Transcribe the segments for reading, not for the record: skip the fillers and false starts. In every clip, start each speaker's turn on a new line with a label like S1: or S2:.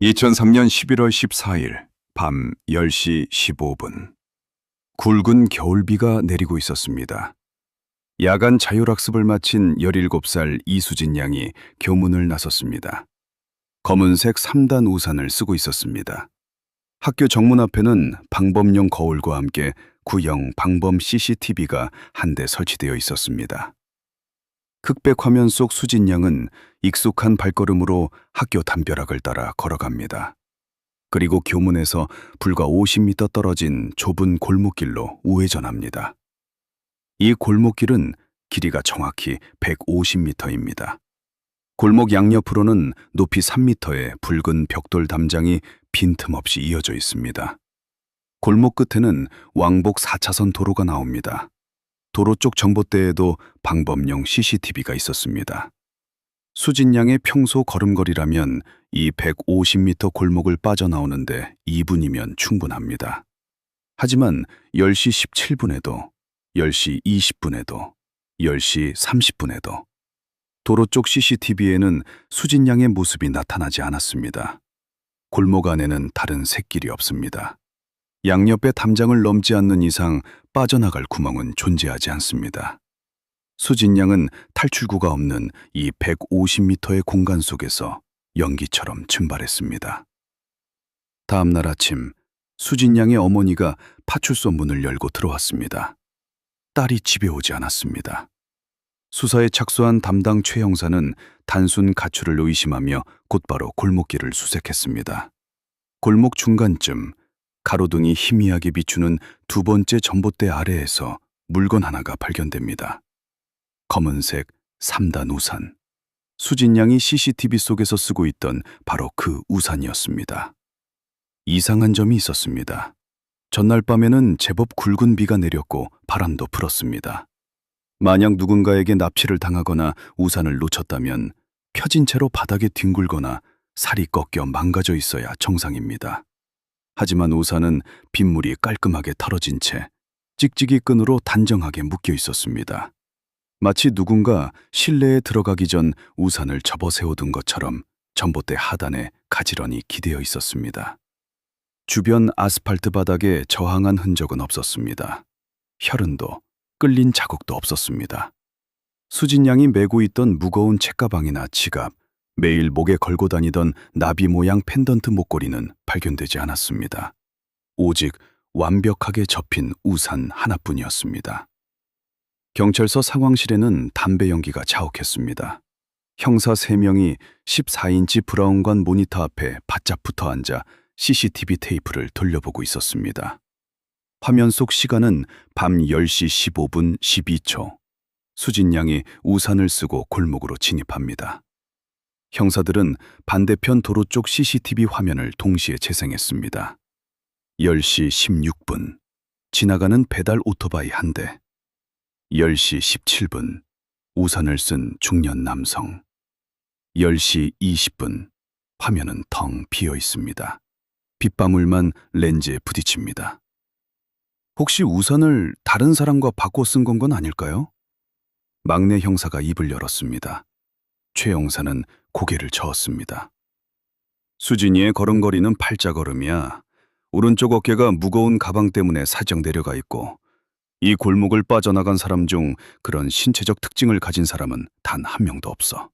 S1: 2003년 11월 14일 밤 10시 15분. 굵은 겨울비가 내리고 있었습니다. 야간 자율학습을 마친 17살 이수진 양이 교문을 나섰습니다. 검은색 3단 우산을 쓰고 있었습니다. 학교 정문 앞에는 방범용 거울과 함께 구형 방범 CCTV가 한 대 설치되어 있었습니다. 흑백 화면 속 수진 양은 익숙한 발걸음으로 학교 담벼락을 따라 걸어갑니다. 그리고 교문에서 불과 50m 떨어진 좁은 골목길로 우회전합니다. 이 골목길은 길이가 정확히 150m입니다. 골목 양옆으로는 높이 3m의 붉은 벽돌 담장이 빈틈없이 이어져 있습니다. 골목 끝에는 왕복 4차선 도로가 나옵니다. 도로 쪽 전봇대에도 방범용 CCTV가 있었습니다. 수진 양의 평소 걸음걸이라면 이 150m 골목을 빠져나오는데 2분이면 충분합니다. 하지만 10시 17분에도, 10시 20분에도, 10시 30분에도 도로 쪽 CCTV에는 수진 양의 모습이 나타나지 않았습니다. 골목 안에는 다른 샛길이 없습니다. 양옆의 담장을 넘지 않는 이상 빠져나갈 구멍은 존재하지 않습니다. 수진 양은 탈출구가 없는 이 150m의 공간 속에서 연기처럼 증발했습니다. 다음 날 아침, 수진 양의 어머니가 파출소 문을 열고 들어왔습니다. 딸이 집에 오지 않았습니다. 수사에 착수한 담당 최 형사는 단순 가출을 의심하며 곧바로 골목길을 수색했습니다. 골목 중간쯤 가로등이 희미하게 비추는 두 번째 전봇대 아래에서 물건 하나가 발견됩니다. 검은색 3단 우산. 수진 양이 CCTV 속에서 쓰고 있던 바로 그 우산이었습니다. 이상한 점이 있었습니다. 전날 밤에는 제법 굵은 비가 내렸고 바람도 불었습니다. 만약 누군가에게 납치를 당하거나 우산을 놓쳤다면 펴진 채로 바닥에 뒹굴거나 살이 꺾여 망가져 있어야 정상입니다. 하지만 우산은 빗물이 깔끔하게 털어진 채 찍찍이 끈으로 단정하게 묶여 있었습니다. 마치 누군가 실내에 들어가기 전 우산을 접어세워둔 것처럼 전봇대 하단에 가지런히 기대어 있었습니다. 주변 아스팔트 바닥에 저항한 흔적은 없었습니다. 혈흔도 끌린 자국도 없었습니다. 수진 양이 메고 있던 무거운 책가방이나 지갑, 매일 목에 걸고 다니던 나비 모양 펜던트 목걸이는 발견되지 않았습니다. 오직 완벽하게 접힌 우산 하나뿐이었습니다. 경찰서 상황실에는 담배 연기가 자욱했습니다. 형사 3명이 14인치 브라운관 모니터 앞에 바짝 붙어 앉아 CCTV 테이프를 돌려보고 있었습니다. 화면 속 시간은 밤 10시 15분 12초. 수진 양이 우산을 쓰고 골목으로 진입합니다. 형사들은 반대편 도로 쪽 CCTV 화면을 동시에 재생했습니다. 10시 16분. 지나가는 배달 오토바이 한 대. 10시 17분. 우산을 쓴 중년 남성. 10시 20분. 화면은 텅 비어 있습니다. 빗방울만 렌즈에 부딪힙니다. 혹시 우산을 다른 사람과 바꿔 쓴 건 아닐까요? 막내 형사가 입을 열었습니다. 최 형사는 고개를 저었습니다. 수진이의 걸음걸이는 팔자걸음이야. 오른쪽 어깨가 무거운 가방 때문에 살짝 내려가 있고 이 골목을 빠져나간 사람 중 그런 신체적 특징을 가진 사람은 단 한 명도 없어.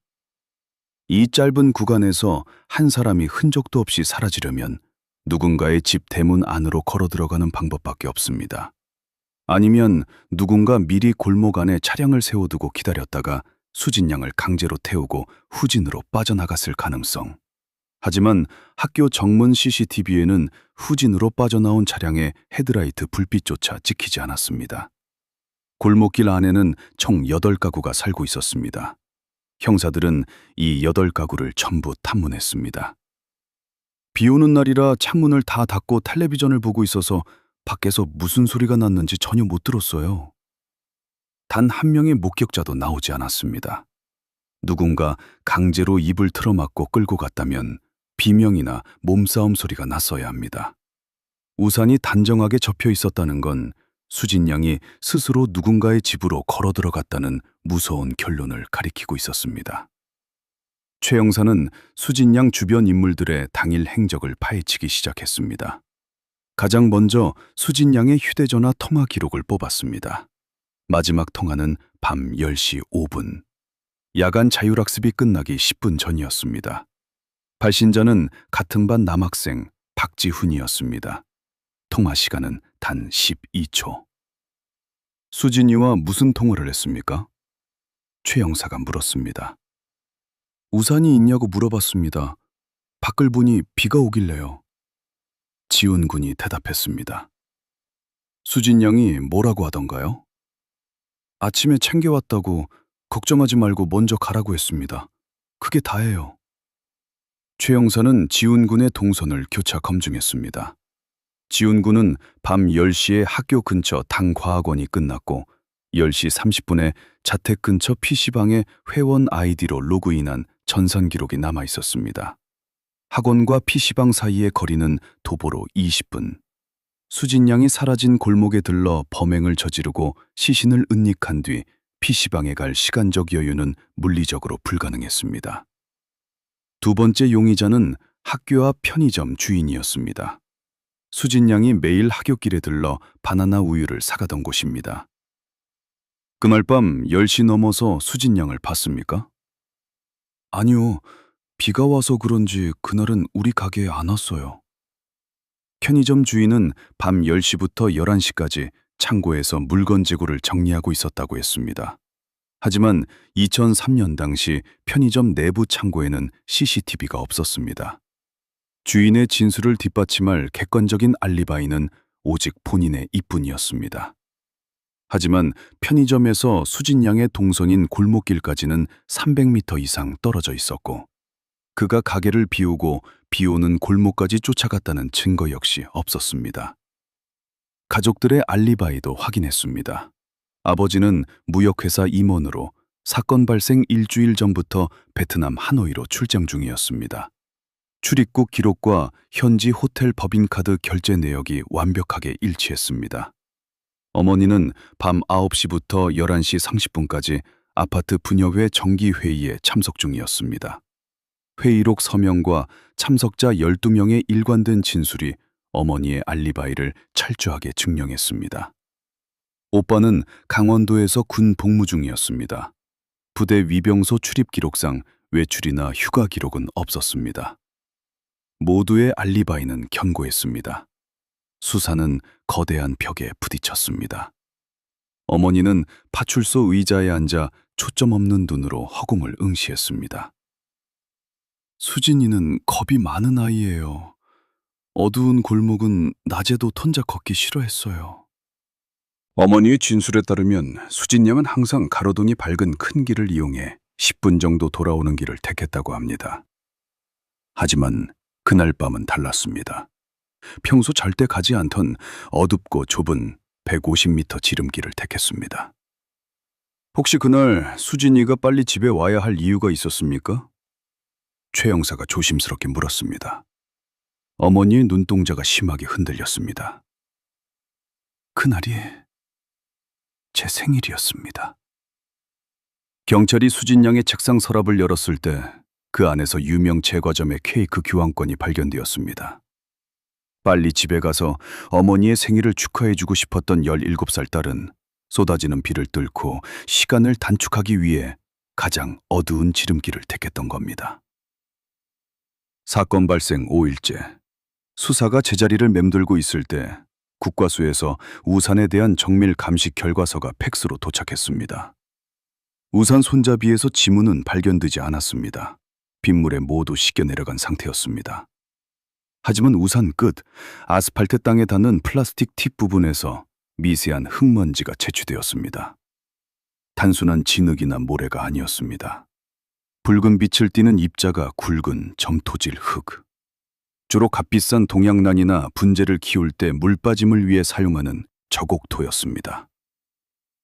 S1: 이 짧은 구간에서 한 사람이 흔적도 없이 사라지려면 누군가의 집 대문 안으로 걸어 들어가는 방법밖에 없습니다. 아니면 누군가 미리 골목 안에 차량을 세워두고 기다렸다가 수진 양을 강제로 태우고 후진으로 빠져나갔을 가능성. 하지만 학교 정문 CCTV에는 후진으로 빠져나온 차량의 헤드라이트 불빛조차 찍히지 않았습니다. 골목길 안에는 총 8가구가 살고 있었습니다. 형사들은 이 8가구를 전부 탐문했습니다. 비 오는 날이라 창문을 다 닫고 텔레비전을 보고 있어서 밖에서 무슨 소리가 났는지 전혀 못 들었어요. 단 한 명의 목격자도 나오지 않았습니다. 누군가 강제로 입을 틀어막고 끌고 갔다면 비명이나 몸싸움 소리가 났어야 합니다. 우산이 단정하게 접혀 있었다는 건 수진 양이 스스로 누군가의 집으로 걸어 들어갔다는 무서운 결론을 가리키고 있었습니다. 최 형사는 수진 양 주변 인물들의 당일 행적을 파헤치기 시작했습니다. 가장 먼저 수진 양의 휴대전화 통화 기록을 뽑았습니다. 마지막 통화는 밤 10시 5분. 야간 자율학습이 끝나기 10분 전이었습니다. 발신자는 같은 반 남학생 박지훈이었습니다. 통화 시간은 단 12초. 수진이와 무슨 통화를 했습니까? 최 형사가 물었습니다. 우산이 있냐고 물어봤습니다. 밖을 보니 비가 오길래요. 지훈 군이 대답했습니다. 수진 양이 뭐라고 하던가요? 아침에 챙겨왔다고 걱정하지 말고 먼저 가라고 했습니다. 그게 다예요. 최 형사는 지훈 군의 동선을 교차 검증했습니다. 지훈 군은 밤 10시에 학교 근처 당과학원이 끝났고 10시 30분에 자택 근처 PC방에 회원 아이디로 로그인한 전산 기록이 남아 있었습니다. 학원과 PC방 사이의 거리는 도보로 20분. 수진 양이 사라진 골목에 들러 범행을 저지르고 시신을 은닉한 뒤 PC방에 갈 시간적 여유는 물리적으로 불가능했습니다. 두 번째 용의자는 학교 앞 편의점 주인이었습니다. 수진 양이 매일 하굣길에 들러 바나나 우유를 사가던 곳입니다. 그날 밤 10시 넘어서 수진 양을 봤습니까? 아니요. 비가 와서 그런지 그날은 우리 가게에 안 왔어요. 편의점 주인은 밤 10시부터 11시까지 창고에서 물건 재고를 정리하고 있었다고 했습니다. 하지만 2003년 당시 편의점 내부 창고에는 CCTV가 없었습니다. 주인의 진술을 뒷받침할 객관적인 알리바이는 오직 본인의 이뿐이었습니다. 하지만 편의점에서 수진 양의 동선인 골목길까지는 300m 이상 떨어져 있었고 그가 가게를 비우고 비오는 골목까지 쫓아갔다는 증거 역시 없었습니다. 가족들의 알리바이도 확인했습니다. 아버지는 무역회사 임원으로 사건 발생 일주일 전부터 베트남 하노이로 출장 중이었습니다. 출입국 기록과 현지 호텔 법인카드 결제 내역이 완벽하게 일치했습니다. 어머니는 밤 9시부터 11시 30분까지 아파트 분여회 정기회의에 참석 중이었습니다. 회의록 서명과 참석자 12명의 일관된 진술이 어머니의 알리바이를 철저하게 증명했습니다. 오빠는 강원도에서 군 복무 중이었습니다. 부대 위병소 출입 기록상 외출이나 휴가 기록은 없었습니다. 모두의 알리바이는 견고했습니다. 수사는 거대한 벽에 부딪혔습니다. 어머니는 파출소 의자에 앉아 초점 없는 눈으로 허공을 응시했습니다. 수진이는 겁이 많은 아이예요. 어두운 골목은 낮에도 혼자 걷기 싫어했어요. 어머니의 진술에 따르면 수진 양은 항상 가로등이 밝은 큰 길을 이용해 10분 정도 돌아오는 길을 택했다고 합니다. 하지만 그날 밤은 달랐습니다. 평소 절대 가지 않던 어둡고 좁은 150m 지름길을 택했습니다. 혹시 그날 수진이가 빨리 집에 와야 할 이유가 있었습니까? 최 형사가 조심스럽게 물었습니다. 어머니의 눈동자가 심하게 흔들렸습니다. 그날이 제 생일이었습니다. 경찰이 수진 양의 책상 서랍을 열었을 때 그 안에서 유명 제과점의 케이크 교환권이 발견되었습니다. 빨리 집에 가서 어머니의 생일을 축하해주고 싶었던 17살 딸은 쏟아지는 비를 뚫고 시간을 단축하기 위해 가장 어두운 지름길을 택했던 겁니다. 사건 발생 5일째, 수사가 제자리를 맴돌고 있을 때 국과수에서 우산에 대한 정밀 감식 결과서가 팩스로 도착했습니다. 우산 손잡이에서 지문은 발견되지 않았습니다. 빗물에 모두 씻겨 내려간 상태였습니다. 하지만 우산 끝, 아스팔트 땅에 닿는 플라스틱 팁 부분에서 미세한 흙먼지가 채취되었습니다. 단순한 진흙이나 모래가 아니었습니다. 붉은 빛을 띠는 입자가 굵은 점토질 흙. 주로 값비싼 동양난이나 분재를 키울 때 물빠짐을 위해 사용하는 저곡토였습니다.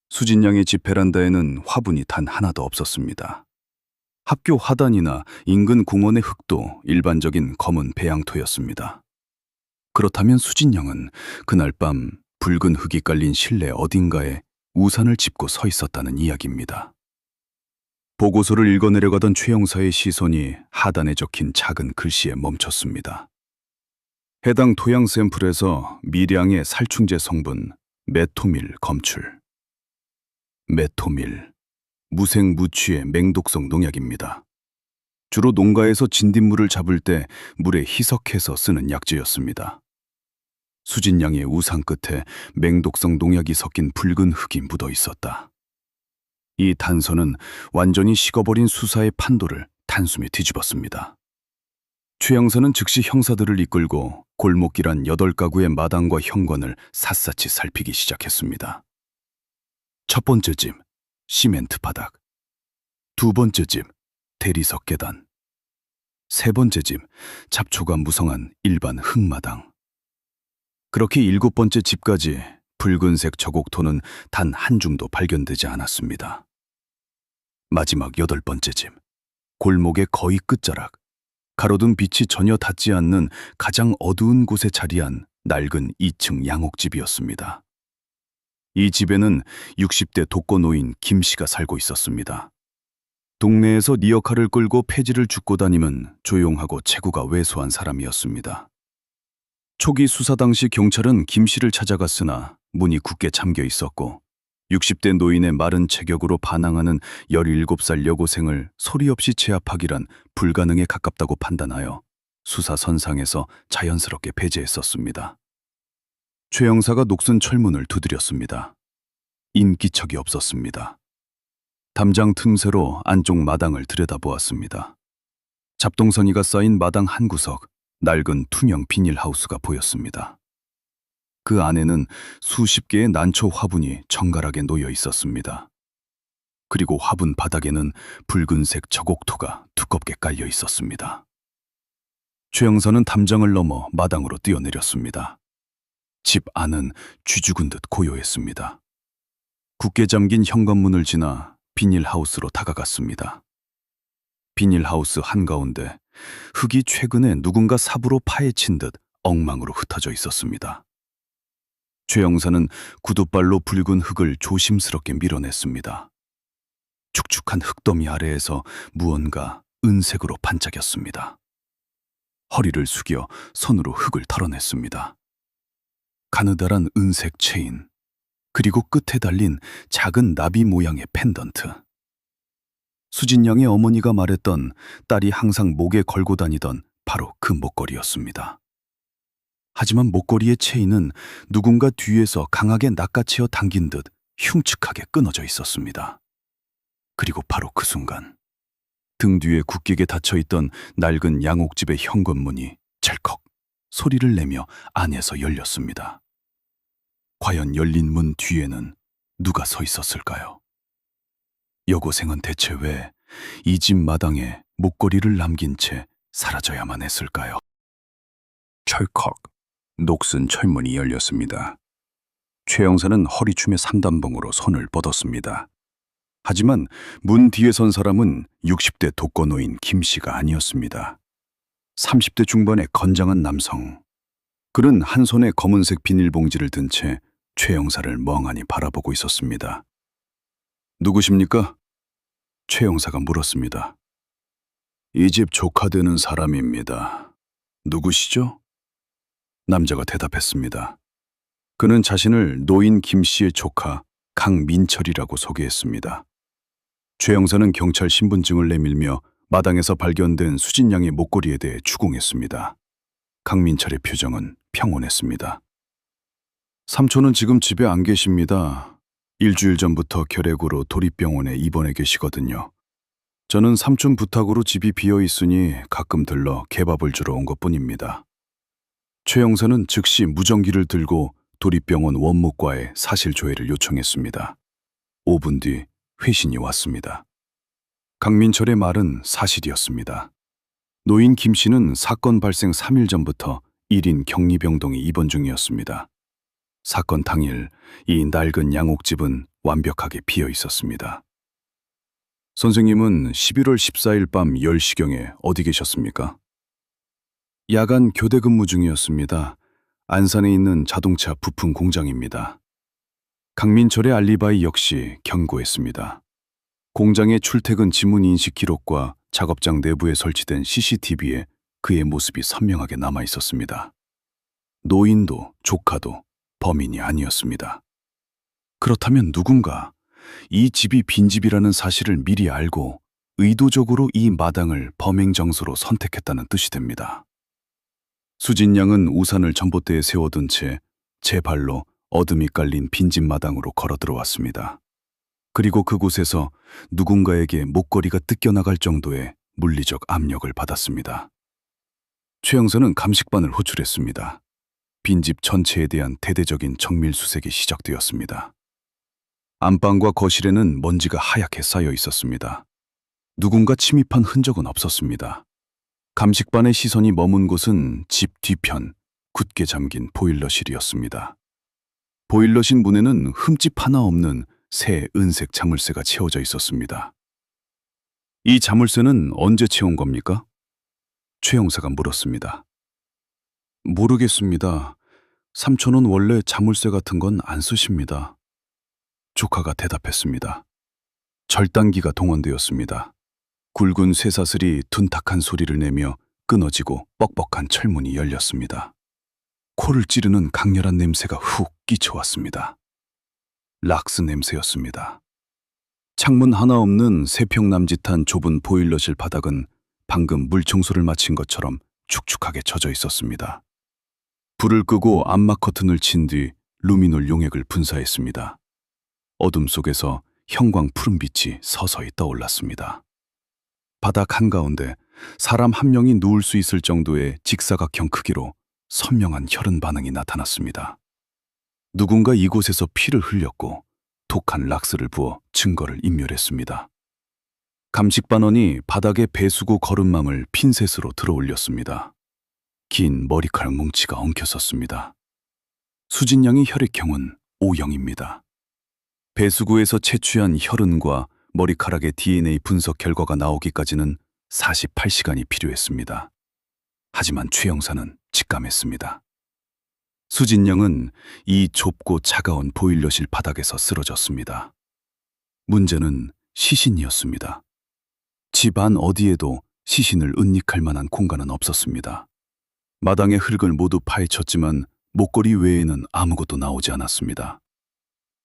S1: 수진 양의 집 베란다에는 화분이 단 하나도 없었습니다. 학교 화단이나 인근 공원의 흙도 일반적인 검은 배양토였습니다. 그렇다면 수진 양은 그날 밤 붉은 흙이 깔린 실내 어딘가에 우산을 짚고 서 있었다는 이야기입니다. 보고서를 읽어내려가던 최 형사의 시선이 하단에 적힌 작은 글씨에 멈췄습니다. 해당 토양 샘플에서 미량의 살충제 성분 메토밀 검출. 메토밀, 무생무취의 맹독성 농약입니다. 주로 농가에서 진딧물을 잡을 때 물에 희석해서 쓰는 약재였습니다. 수진양의 우산 끝에 맹독성 농약이 섞인 붉은 흙이 묻어 있었다. 이 단서는 완전히 식어버린 수사의 판도를 단숨에 뒤집었습니다. 최 형사는 즉시 형사들을 이끌고 골목길 한 8가구의 마당과 현관을 샅샅이 살피기 시작했습니다. 첫 번째 집, 시멘트 바닥. 두 번째 집, 대리석 계단. 세 번째 집, 잡초가 무성한 일반 흙마당. 그렇게 7번째 집까지 붉은색 저곡토는 단 한 줌도 발견되지 않았습니다. 마지막 8번째 집, 골목의 거의 끝자락, 가로등 빛이 전혀 닿지 않는 가장 어두운 곳에 자리한 낡은 2층 양옥집이었습니다. 이 집에는 60대 독거노인 김 씨가 살고 있었습니다. 동네에서 리어카를 끌고 폐지를 줍고 다니면 조용하고 체구가 왜소한 사람이었습니다. 초기 수사 당시 경찰은 김 씨를 찾아갔으나 문이 굳게 잠겨 있었고 60대 노인의 마른 체격으로 반항하는 17살 여고생을 소리 없이 제압하기란 불가능에 가깝다고 판단하여 수사 선상에서 자연스럽게 배제했었습니다. 최 형사가 녹슨 철문을 두드렸습니다. 인기척이 없었습니다. 담장 틈새로 안쪽 마당을 들여다보았습니다. 잡동사니가 쌓인 마당 한 구석, 낡은 투명 비닐하우스가 보였습니다. 그 안에는 수십 개의 난초 화분이 정갈하게 놓여 있었습니다. 그리고 화분 바닥에는 붉은색 저곡토가 두껍게 깔려 있었습니다. 최 형사는 담장을 넘어 마당으로 뛰어내렸습니다. 집 안은 쥐죽은 듯 고요했습니다. 굳게 잠긴 현관문을 지나 비닐하우스로 다가갔습니다. 비닐하우스 한가운데 흙이 최근에 누군가 삽으로 파헤친 듯 엉망으로 흩어져 있었습니다. 최 형사는 구둣발로 붉은 흙을 조심스럽게 밀어냈습니다. 축축한 흙더미 아래에서 무언가 은색으로 반짝였습니다. 허리를 숙여 손으로 흙을 털어냈습니다. 가느다란 은색 체인, 그리고 끝에 달린 작은 나비 모양의 펜던트. 수진 양의 어머니가 말했던 딸이 항상 목에 걸고 다니던 바로 그 목걸이였습니다. 하지만 목걸이의 체인은 누군가 뒤에서 강하게 낚아채어 당긴 듯 흉측하게 끊어져 있었습니다. 그리고 바로 그 순간 등 뒤에 굳게 닫혀있던 낡은 양옥집의 현관문이 찰컥 소리를 내며 안에서 열렸습니다. 과연 열린 문 뒤에는 누가 서 있었을까요? 여고생은 대체 왜 이 집 마당에 목걸이를 남긴 채 사라져야만 했을까요? 철컥, 녹슨 철문이 열렸습니다. 최 형사는 허리춤의 3단봉으로 손을 뻗었습니다. 하지만 문 뒤에 선 사람은 60대 독거노인 김 씨가 아니었습니다. 30대 중반의 건장한 남성. 그는 한 손에 검은색 비닐봉지를 든 채 최 형사를 멍하니 바라보고 있었습니다. 누구십니까? 최 형사가 물었습니다. 이 집 조카 되는 사람입니다. 누구시죠? 남자가 대답했습니다. 그는 자신을 노인 김 씨의 조카 강민철이라고 소개했습니다. 최 형사는 경찰 신분증을 내밀며 마당에서 발견된 수진 양의 목걸이에 대해 추궁했습니다. 강민철의 표정은 평온했습니다. 삼촌은 지금 집에 안 계십니다. 일주일 전부터 결핵으로 도립병원에 입원해 계시거든요. 저는 삼촌 부탁으로 집이 비어 있으니 가끔 들러 개밥을 주러 온 것뿐입니다. 최 형사는 즉시 무전기를 들고 도립병원 원무과에 사실 조회를 요청했습니다. 5분 뒤 회신이 왔습니다. 강민철의 말은 사실이었습니다. 노인 김 씨는 사건 발생 3일 전부터 1인 격리병동에 입원 중이었습니다. 사건 당일 이 낡은 양옥집은 완벽하게 비어 있었습니다. 선생님은 11월 14일 밤 10시경에 어디 계셨습니까? 야간 교대 근무 중이었습니다. 안산에 있는 자동차 부품 공장입니다. 강민철의 알리바이 역시 견고했습니다. 공장의 출퇴근 지문 인식 기록과 작업장 내부에 설치된 CCTV에 그의 모습이 선명하게 남아 있었습니다. 노인도 조카도 범인이 아니었습니다. 그렇다면 누군가 이 집이 빈집이라는 사실을 미리 알고 의도적으로 이 마당을 범행 장소로 선택했다는 뜻이 됩니다. 수진 양은 우산을 전봇대에 세워둔 채 제 발로 어둠이 깔린 빈집 마당으로 걸어 들어왔습니다. 그리고 그곳에서 누군가에게 목걸이가 뜯겨나갈 정도의 물리적 압력을 받았습니다. 최 형사는 감식반을 호출했습니다. 빈집 전체에 대한 대대적인 정밀 수색이 시작되었습니다. 안방과 거실에는 먼지가 하얗게 쌓여 있었습니다. 누군가 침입한 흔적은 없었습니다. 감식반의 시선이 머문 곳은 집 뒤편 굳게 잠긴 보일러실이었습니다. 보일러실 문에는 흠집 하나 없는 새 은색 자물쇠가 채워져 있었습니다. 이 자물쇠는 언제 채운 겁니까? 최 형사가 물었습니다. 모르겠습니다. 삼촌은 원래 자물쇠 같은 건 안 쓰십니다. 조카가 대답했습니다. 절단기가 동원되었습니다. 굵은 쇠사슬이 둔탁한 소리를 내며 끊어지고 뻑뻑한 철문이 열렸습니다. 코를 찌르는 강렬한 냄새가 훅 끼쳐왔습니다. 락스 냄새였습니다. 창문 하나 없는 3평 남짓한 좁은 보일러실 바닥은 방금 물 청소를 마친 것처럼 축축하게 젖어 있었습니다. 불을 끄고 암막 커튼을 친 뒤 루미놀 용액을 분사했습니다. 어둠 속에서 형광 푸른빛이 서서히 떠올랐습니다. 바닥 한가운데 사람 한 명이 누울 수 있을 정도의 직사각형 크기로 선명한 혈흔 반응이 나타났습니다. 누군가 이곳에서 피를 흘렸고 독한 락스를 부어 증거를 인멸했습니다. 감식반원이 바닥에 배수구 거름망을 핀셋으로 들어 올렸습니다. 긴 머리카락 뭉치가 엉켰었습니다. 수진 양의 혈액형은 O형입니다. 배수구에서 채취한 혈흔과 머리카락의 DNA 분석 결과가 나오기까지는 48시간이 필요했습니다. 하지만 최 형사는 직감했습니다. 수진 양은 이 좁고 차가운 보일러실 바닥에서 쓰러졌습니다. 문제는 시신이었습니다. 집안 어디에도 시신을 은닉할 만한 공간은 없었습니다. 마당의 흙을 모두 파헤쳤지만 목걸이 외에는 아무것도 나오지 않았습니다.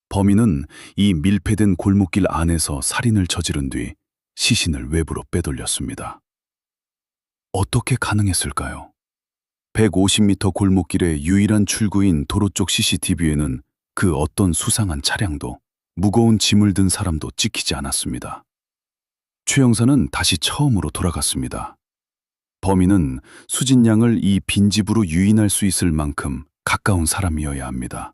S1: 범인은 이 밀폐된 골목길 안에서 살인을 저지른 뒤 시신을 외부로 빼돌렸습니다. 어떻게 가능했을까요? 150m 골목길의 유일한 출구인 도로 쪽 CCTV에는 그 어떤 수상한 차량도 무거운 짐을 든 사람도 찍히지 않았습니다. 최 형사는 다시 처음으로 돌아갔습니다. 범인은 수진 양을 이 빈집으로 유인할 수 있을 만큼 가까운 사람이어야 합니다.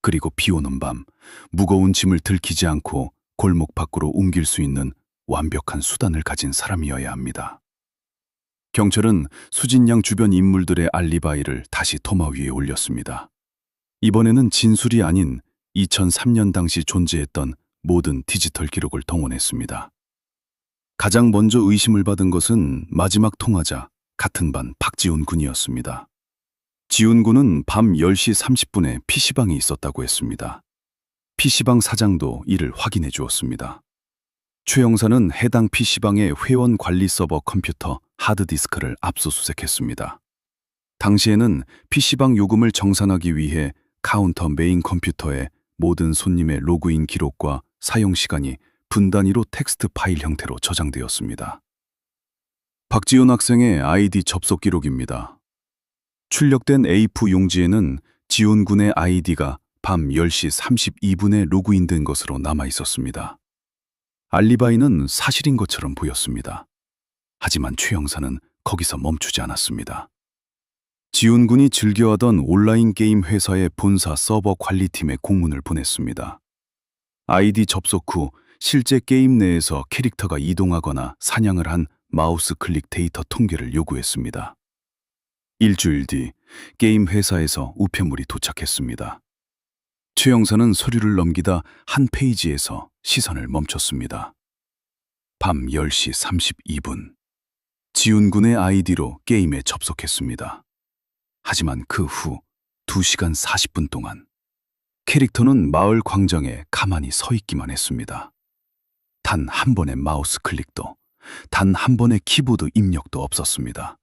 S1: 그리고 비 오는 밤 무거운 짐을 들키지 않고 골목 밖으로 옮길 수 있는 완벽한 수단을 가진 사람이어야 합니다. 경찰은 수진 양 주변 인물들의 알리바이를 다시 토마 위에 올렸습니다. 이번에는 진술이 아닌 2003년 당시 존재했던 모든 디지털 기록을 동원했습니다. 가장 먼저 의심을 받은 것은 마지막 통화자 같은 반 박지훈 군이었습니다. 지훈 군은 밤 10시 30분에 PC방에 있었다고 했습니다. PC방 사장도 이를 확인해 주었습니다. 최 형사는 해당 PC방의 회원 관리 서버 컴퓨터 하드디스크를 압수수색했습니다. 당시에는 PC방 요금을 정산하기 위해 카운터 메인 컴퓨터에 모든 손님의 로그인 기록과 사용 시간이 분 단위로 텍스트 파일 형태로 저장되었습니다. 박지훈 학생의 아이디 접속 기록입니다. 출력된 A4 용지에는 지훈 군의 아이디가 밤 10시 32분에 로그인된 것으로 남아 있었습니다. 알리바이는 사실인 것처럼 보였습니다. 하지만 최 형사는 거기서 멈추지 않았습니다. 지훈 군이 즐겨하던 온라인 게임 회사의 본사 서버 관리팀에 공문을 보냈습니다. 아이디 접속 후 실제 게임 내에서 캐릭터가 이동하거나 사냥을 한 마우스 클릭 데이터 통계를 요구했습니다. 일주일 뒤 게임 회사에서 우편물이 도착했습니다. 최 형사는 서류를 넘기다 한 페이지에서 시선을 멈췄습니다. 밤 10시 32분. 지훈 군의 아이디로 게임에 접속했습니다. 하지만 그 후 2시간 40분 동안 캐릭터는 마을 광장에 가만히 서 있기만 했습니다. 단 한 번의 마우스 클릭도, 단 한 번의 키보드 입력도 없었습니다.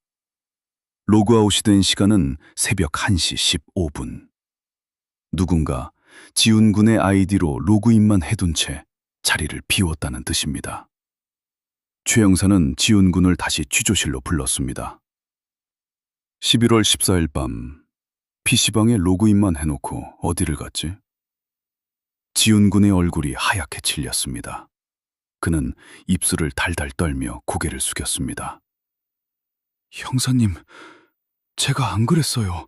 S1: 로그아웃이 된 시간은 새벽 1시 15분. 누군가 지훈 군의 아이디로 로그인만 해둔 채 자리를 비웠다는 뜻입니다. 최 형사는 지훈 군을 다시 취조실로 불렀습니다. 11월 14일 밤, PC방에 로그인만 해놓고 어디를 갔지? 지훈 군의 얼굴이 하얗게 질렸습니다. 그는 입술을 달달 떨며 고개를 숙였습니다. 형사님, 제가 안 그랬어요.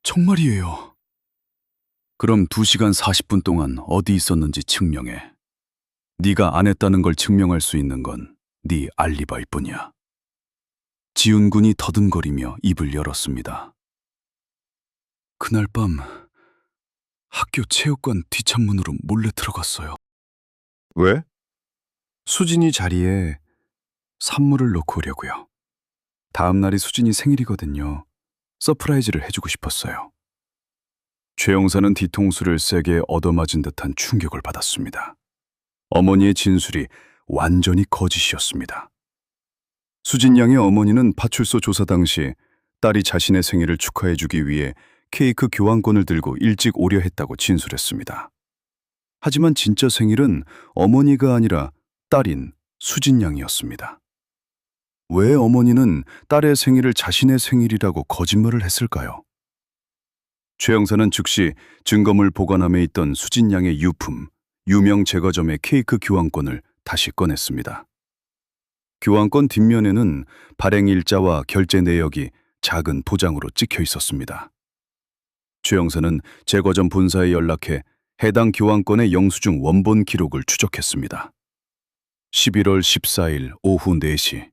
S1: 정말이에요. 그럼 2시간 40분 동안 어디 있었는지 증명해. 네가 안 했다는 걸 증명할 수 있는 건 네 알리바이뿐이야. 지훈 군이 더듬거리며 입을 열었습니다. 그날 밤 학교 체육관 뒷창문으로 몰래 들어갔어요.
S2: 왜?
S1: 수진이 자리에 선물을 놓고 오려고요. 다음 날이 수진이 생일이거든요. 서프라이즈를 해주고 싶었어요. 최 형사는 뒤통수를 세게 얻어맞은 듯한 충격을 받았습니다. 어머니의 진술이 완전히 거짓이었습니다. 수진 양의 어머니는 파출소 조사 당시 딸이 자신의 생일을 축하해주기 위해 케이크 교환권을 들고 일찍 오려 했다고 진술했습니다. 하지만 진짜 생일은 어머니가 아니라 딸인 수진 양이었습니다. 왜 어머니는 딸의 생일을 자신의 생일이라고 거짓말을 했을까요? 최 형사는 즉시 증거물 보관함에 있던 수진 양의 유품, 유명 제과점의 케이크 교환권을 다시 꺼냈습니다. 교환권 뒷면에는 발행 일자와 결제 내역이 작은 도장으로 찍혀 있었습니다. 최 형사는 제과점 본사에 연락해 해당 교환권의 영수증 원본 기록을 추적했습니다. 11월 14일 오후 4시,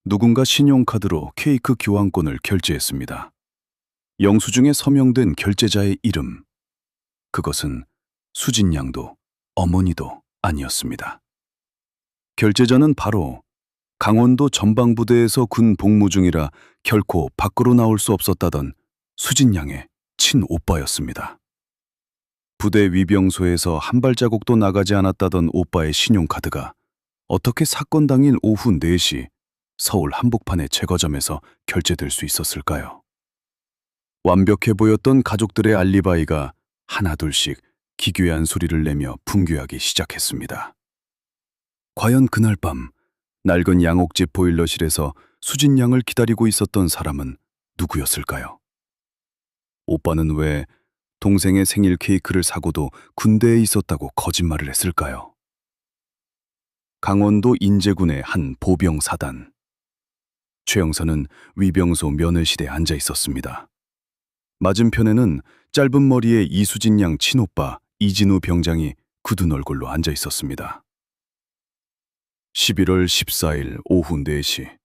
S1: 누군가 신용카드로 케이크 교환권을 결제했습니다. 영수증에 서명된 결제자의 이름, 그것은 수진 양도 어머니도 아니었습니다. 결제자는 바로 강원도 전방부대에서 군 복무 중이라 결코 밖으로 나올 수 없었다던 수진 양의 친오빠였습니다. 부대 위병소에서 한 발자국도 나가지 않았다던 오빠의 신용카드가 어떻게 사건 당일 오후 4시 서울 한복판의 제과점에서 결제될 수 있었을까요? 완벽해 보였던 가족들의 알리바이가 하나둘씩 기괴한 소리를 내며 붕괴하기 시작했습니다. 과연 그날 밤 낡은 양옥집 보일러실에서 수진 양을 기다리고 있었던 사람은 누구였을까요? 오빠는 왜 동생의 생일 케이크를 사고도 군대에 있었다고 거짓말을 했을까요? 강원도 인제군의 한 보병 사단. 최 형사는 위병소 면회실에 앉아 있었습니다. 맞은편에는 짧은 머리의 이수진 양 친오빠 이진우 병장이 굳은 얼굴로 앉아 있었습니다. 11월 14일 오후 4시,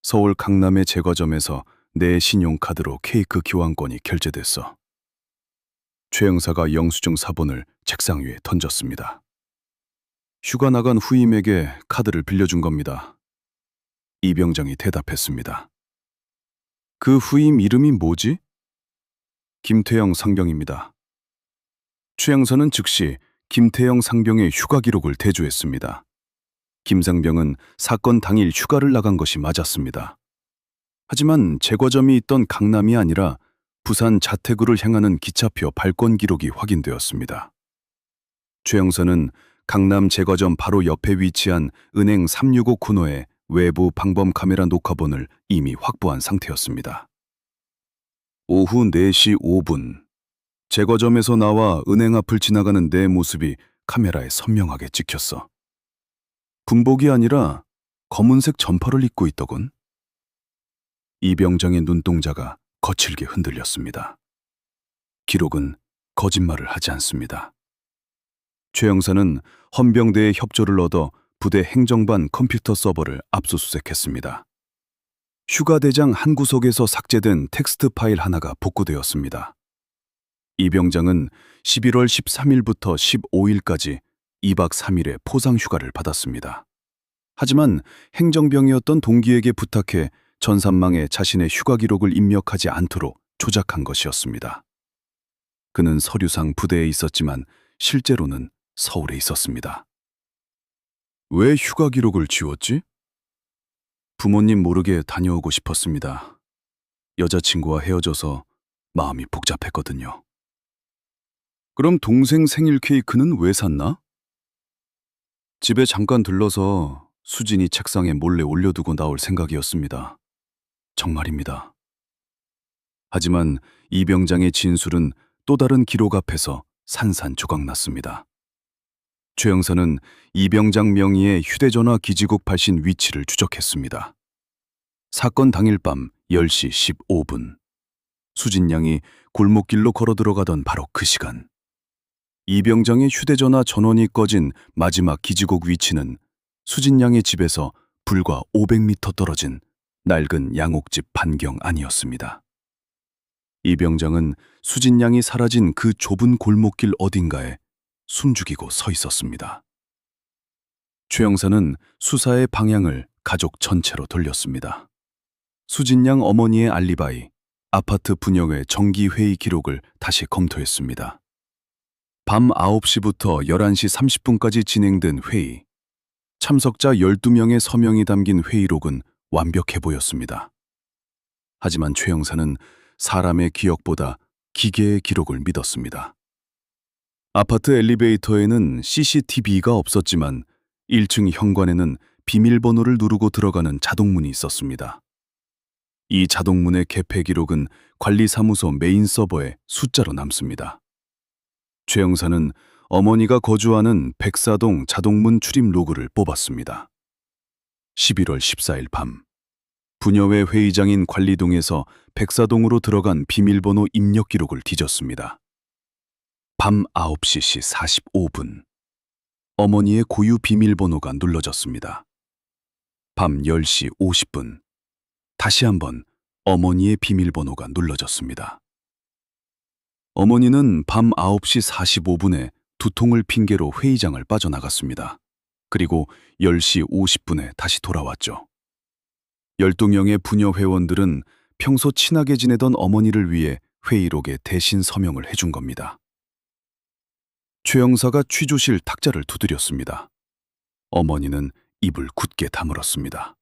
S1: 서울 강남의 제과점에서 내 신용카드로 케이크 교환권이 결제됐어. 최 형사가 영수증 사본을 책상 위에 던졌습니다. 휴가 나간 후임에게 카드를 빌려준 겁니다. 이 병장이 대답했습니다. 그 후임 이름이 뭐지? 김태영 상병입니다. 최 형사는 즉시 김태영 상병의 휴가 기록을 대조했습니다. 김 상병은 사건 당일 휴가를 나간 것이 맞았습니다. 하지만 제과점이 있던 강남이 아니라 부산 자택으로 향하는 기차표 발권 기록이 확인되었습니다. 최 형사는 강남 제과점 바로 옆에 위치한 은행 365 코너의 외부 방범 카메라 녹화본을 이미 확보한 상태였습니다. 오후 4시 5분, 제과점에서 나와 은행 앞을 지나가는 내 모습이 카메라에 선명하게 찍혔어. 군복이 아니라 검은색 점퍼를 입고 있더군. 이 병장의 눈동자가 거칠게 흔들렸습니다. 기록은 거짓말을 하지 않습니다. 최 형사는 헌병대의 협조를 얻어 부대 행정반 컴퓨터 서버를 압수수색했습니다. 휴가대장 한 구석에서 삭제된 텍스트 파일 하나가 복구되었습니다. 이 병장은 11월 13일부터 15일까지 2박 3일의 포상 휴가를 받았습니다. 하지만 행정병이었던 동기에게 부탁해 전산망에 자신의 휴가 기록을 입력하지 않도록 조작한 것이었습니다. 그는 서류상 부대에 있었지만 실제로는 서울에 있었습니다. 왜 휴가 기록을 지웠지? 부모님 모르게 다녀오고 싶었습니다. 여자친구와 헤어져서 마음이 복잡했거든요. 그럼 동생 생일 케이크는 왜 샀나? 집에 잠깐 들러서 수진이 책상에 몰래 올려두고 나올 생각이었습니다. 정말입니다. 하지만 이 병장의 진술은 또 다른 기록 앞에서 산산조각났습니다. 최 형사는 이 병장 명의의 휴대전화 기지국 발신 위치를 추적했습니다. 사건 당일 밤 10시 15분. 수진 양이 골목길로 걸어 들어가던 바로 그 시간. 이 병장의 휴대전화 전원이 꺼진 마지막 기지국 위치는 수진 양의 집에서 불과 500m 떨어진 낡은 양옥집 반경 안이었습니다. 이 병장은 수진 양이 사라진 그 좁은 골목길 어딘가에 숨죽이고 서 있었습니다. 최 형사는 수사의 방향을 가족 전체로 돌렸습니다. 수진 양 어머니의 알리바이, 아파트 분여회 정기회의 기록을 다시 검토했습니다. 밤 9시부터 11시 30분까지 진행된 회의. 참석자 12명의 서명이 담긴 회의록은 완벽해 보였습니다. 하지만 최 형사는 사람의 기억보다 기계의 기록을 믿었습니다. 아파트 엘리베이터에는 CCTV가 없었지만 1층 현관에는 비밀번호를 누르고 들어가는 자동문이 있었습니다. 이 자동문의 개폐 기록은 관리사무소 메인 서버에 숫자로 남습니다. 최 형사는 어머니가 거주하는 백사동 자동문 출입 로그를 뽑았습니다. 11월 14일 밤, 분여회 회의장인 관리동에서 백사동으로 들어간 비밀번호 입력 기록을 뒤졌습니다. 밤 9시 45분, 어머니의 고유 비밀번호가 눌러졌습니다. 밤 10시 50분, 다시 한번 어머니의 비밀번호가 눌러졌습니다. 어머니는 밤 9시 45분에 두통을 핑계로 회의장을 빠져나갔습니다. 그리고 10시 50분에 다시 돌아왔죠. 12명의 부녀 회원들은 평소 친하게 지내던 어머니를 위해 회의록에 대신 서명을 해준 겁니다. 최 형사가 취조실 탁자를 두드렸습니다. 어머니는 입을 굳게 다물었습니다.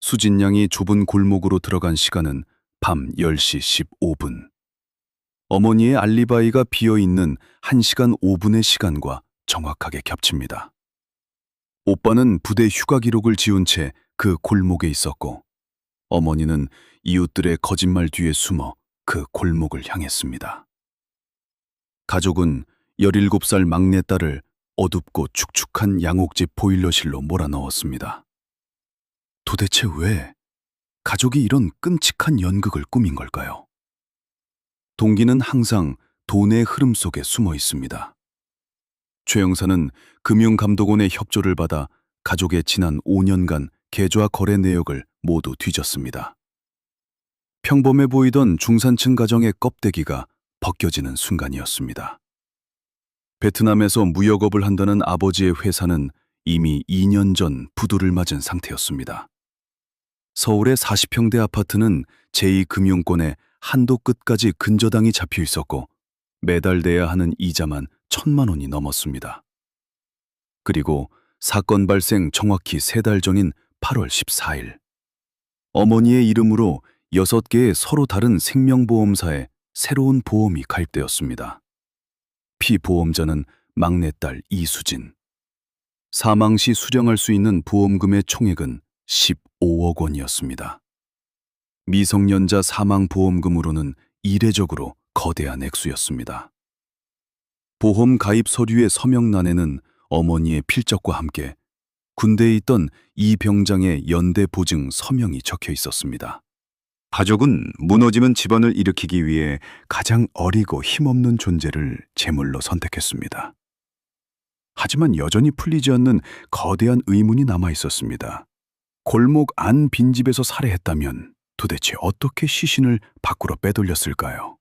S1: 수진 양이 좁은 골목으로 들어간 시간은 밤 10시 15분. 어머니의 알리바이가 비어있는 1시간 5분의 시간과 정확하게 겹칩니다. 오빠는 부대 휴가 기록을 지운 채 그 골목에 있었고, 어머니는 이웃들의 거짓말 뒤에 숨어 그 골목을 향했습니다. 가족은 17살 막내딸을 어둡고 축축한 양옥집 보일러실로 몰아넣었습니다. 도대체 왜 가족이 이런 끔찍한 연극을 꾸민 걸까요? 동기는 항상 돈의 흐름 속에 숨어 있습니다. 최 형사는 금융감독원의 협조를 받아 가족의 지난 5년간 계좌 거래 내역을 모두 뒤졌습니다. 평범해 보이던 중산층 가정의 껍데기가 벗겨지는 순간이었습니다. 베트남에서 무역업을 한다는 아버지의 회사는 이미 2년 전 부도를 맞은 상태였습니다. 서울의 40평대 아파트는 제2금융권의 한도 끝까지 근저당이 잡혀 있었고 매달 내야 하는 이자만 1,000만 원이 넘었습니다. 그리고 사건 발생 정확히 3달 전인 8월 14일, 어머니의 이름으로 6개의 서로 다른 생명보험사에 새로운 보험이 가입되었습니다. 피보험자는 막내딸 이수진. 사망 시 수령할 수 있는 보험금의 총액은 15억 원이었습니다. 미성년자 사망보험금으로는 이례적으로 거대한 액수였습니다. 보험 가입 서류의 서명란에는 어머니의 필적과 함께 군대에 있던 이 병장의 연대 보증 서명이 적혀 있었습니다. 가족은 무너지는 집안을 일으키기 위해 가장 어리고 힘없는 존재를 제물로 선택했습니다. 하지만 여전히 풀리지 않는 거대한 의문이 남아 있었습니다. 골목 안 빈집에서 살해했다면 도대체 어떻게 시신을 밖으로 빼돌렸을까요?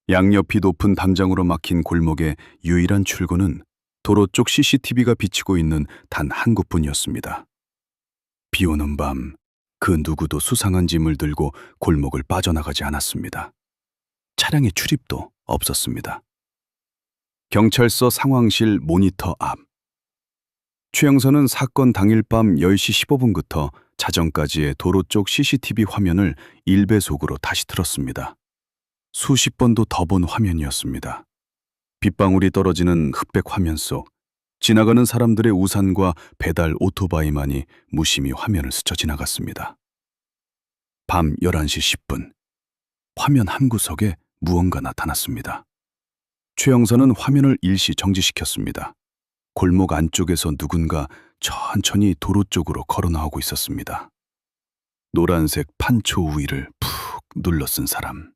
S1: 양옆이 높은 담장으로 막힌 골목의 유일한 출구는 도로 쪽 CCTV가 비치고 있는 단 한 곳뿐이었습니다. 비 오는 밤, 그 누구도 수상한 짐을 들고 골목을 빠져나가지 않았습니다. 차량의 출입도 없었습니다. 경찰서 상황실 모니터 앞. 최 형사는 사건 당일 밤 10시 15분부터 자정까지의 도로 쪽 CCTV 화면을 1배속으로 다시 틀었습니다. 수십 번도 더 본 화면이었습니다. 빗방울이 떨어지는 흑백 화면 속 지나가는 사람들의 우산과 배달 오토바이만이 무심히 화면을 스쳐 지나갔습니다. 밤 11시 10분, 화면 한 구석에 무언가 나타났습니다. 최 형사는 화면을 일시 정지시켰습니다. 골목 안쪽에서 누군가 천천히 도로 쪽으로 걸어 나오고 있었습니다. 노란색 판초 우위를 푹 눌러 쓴 사람.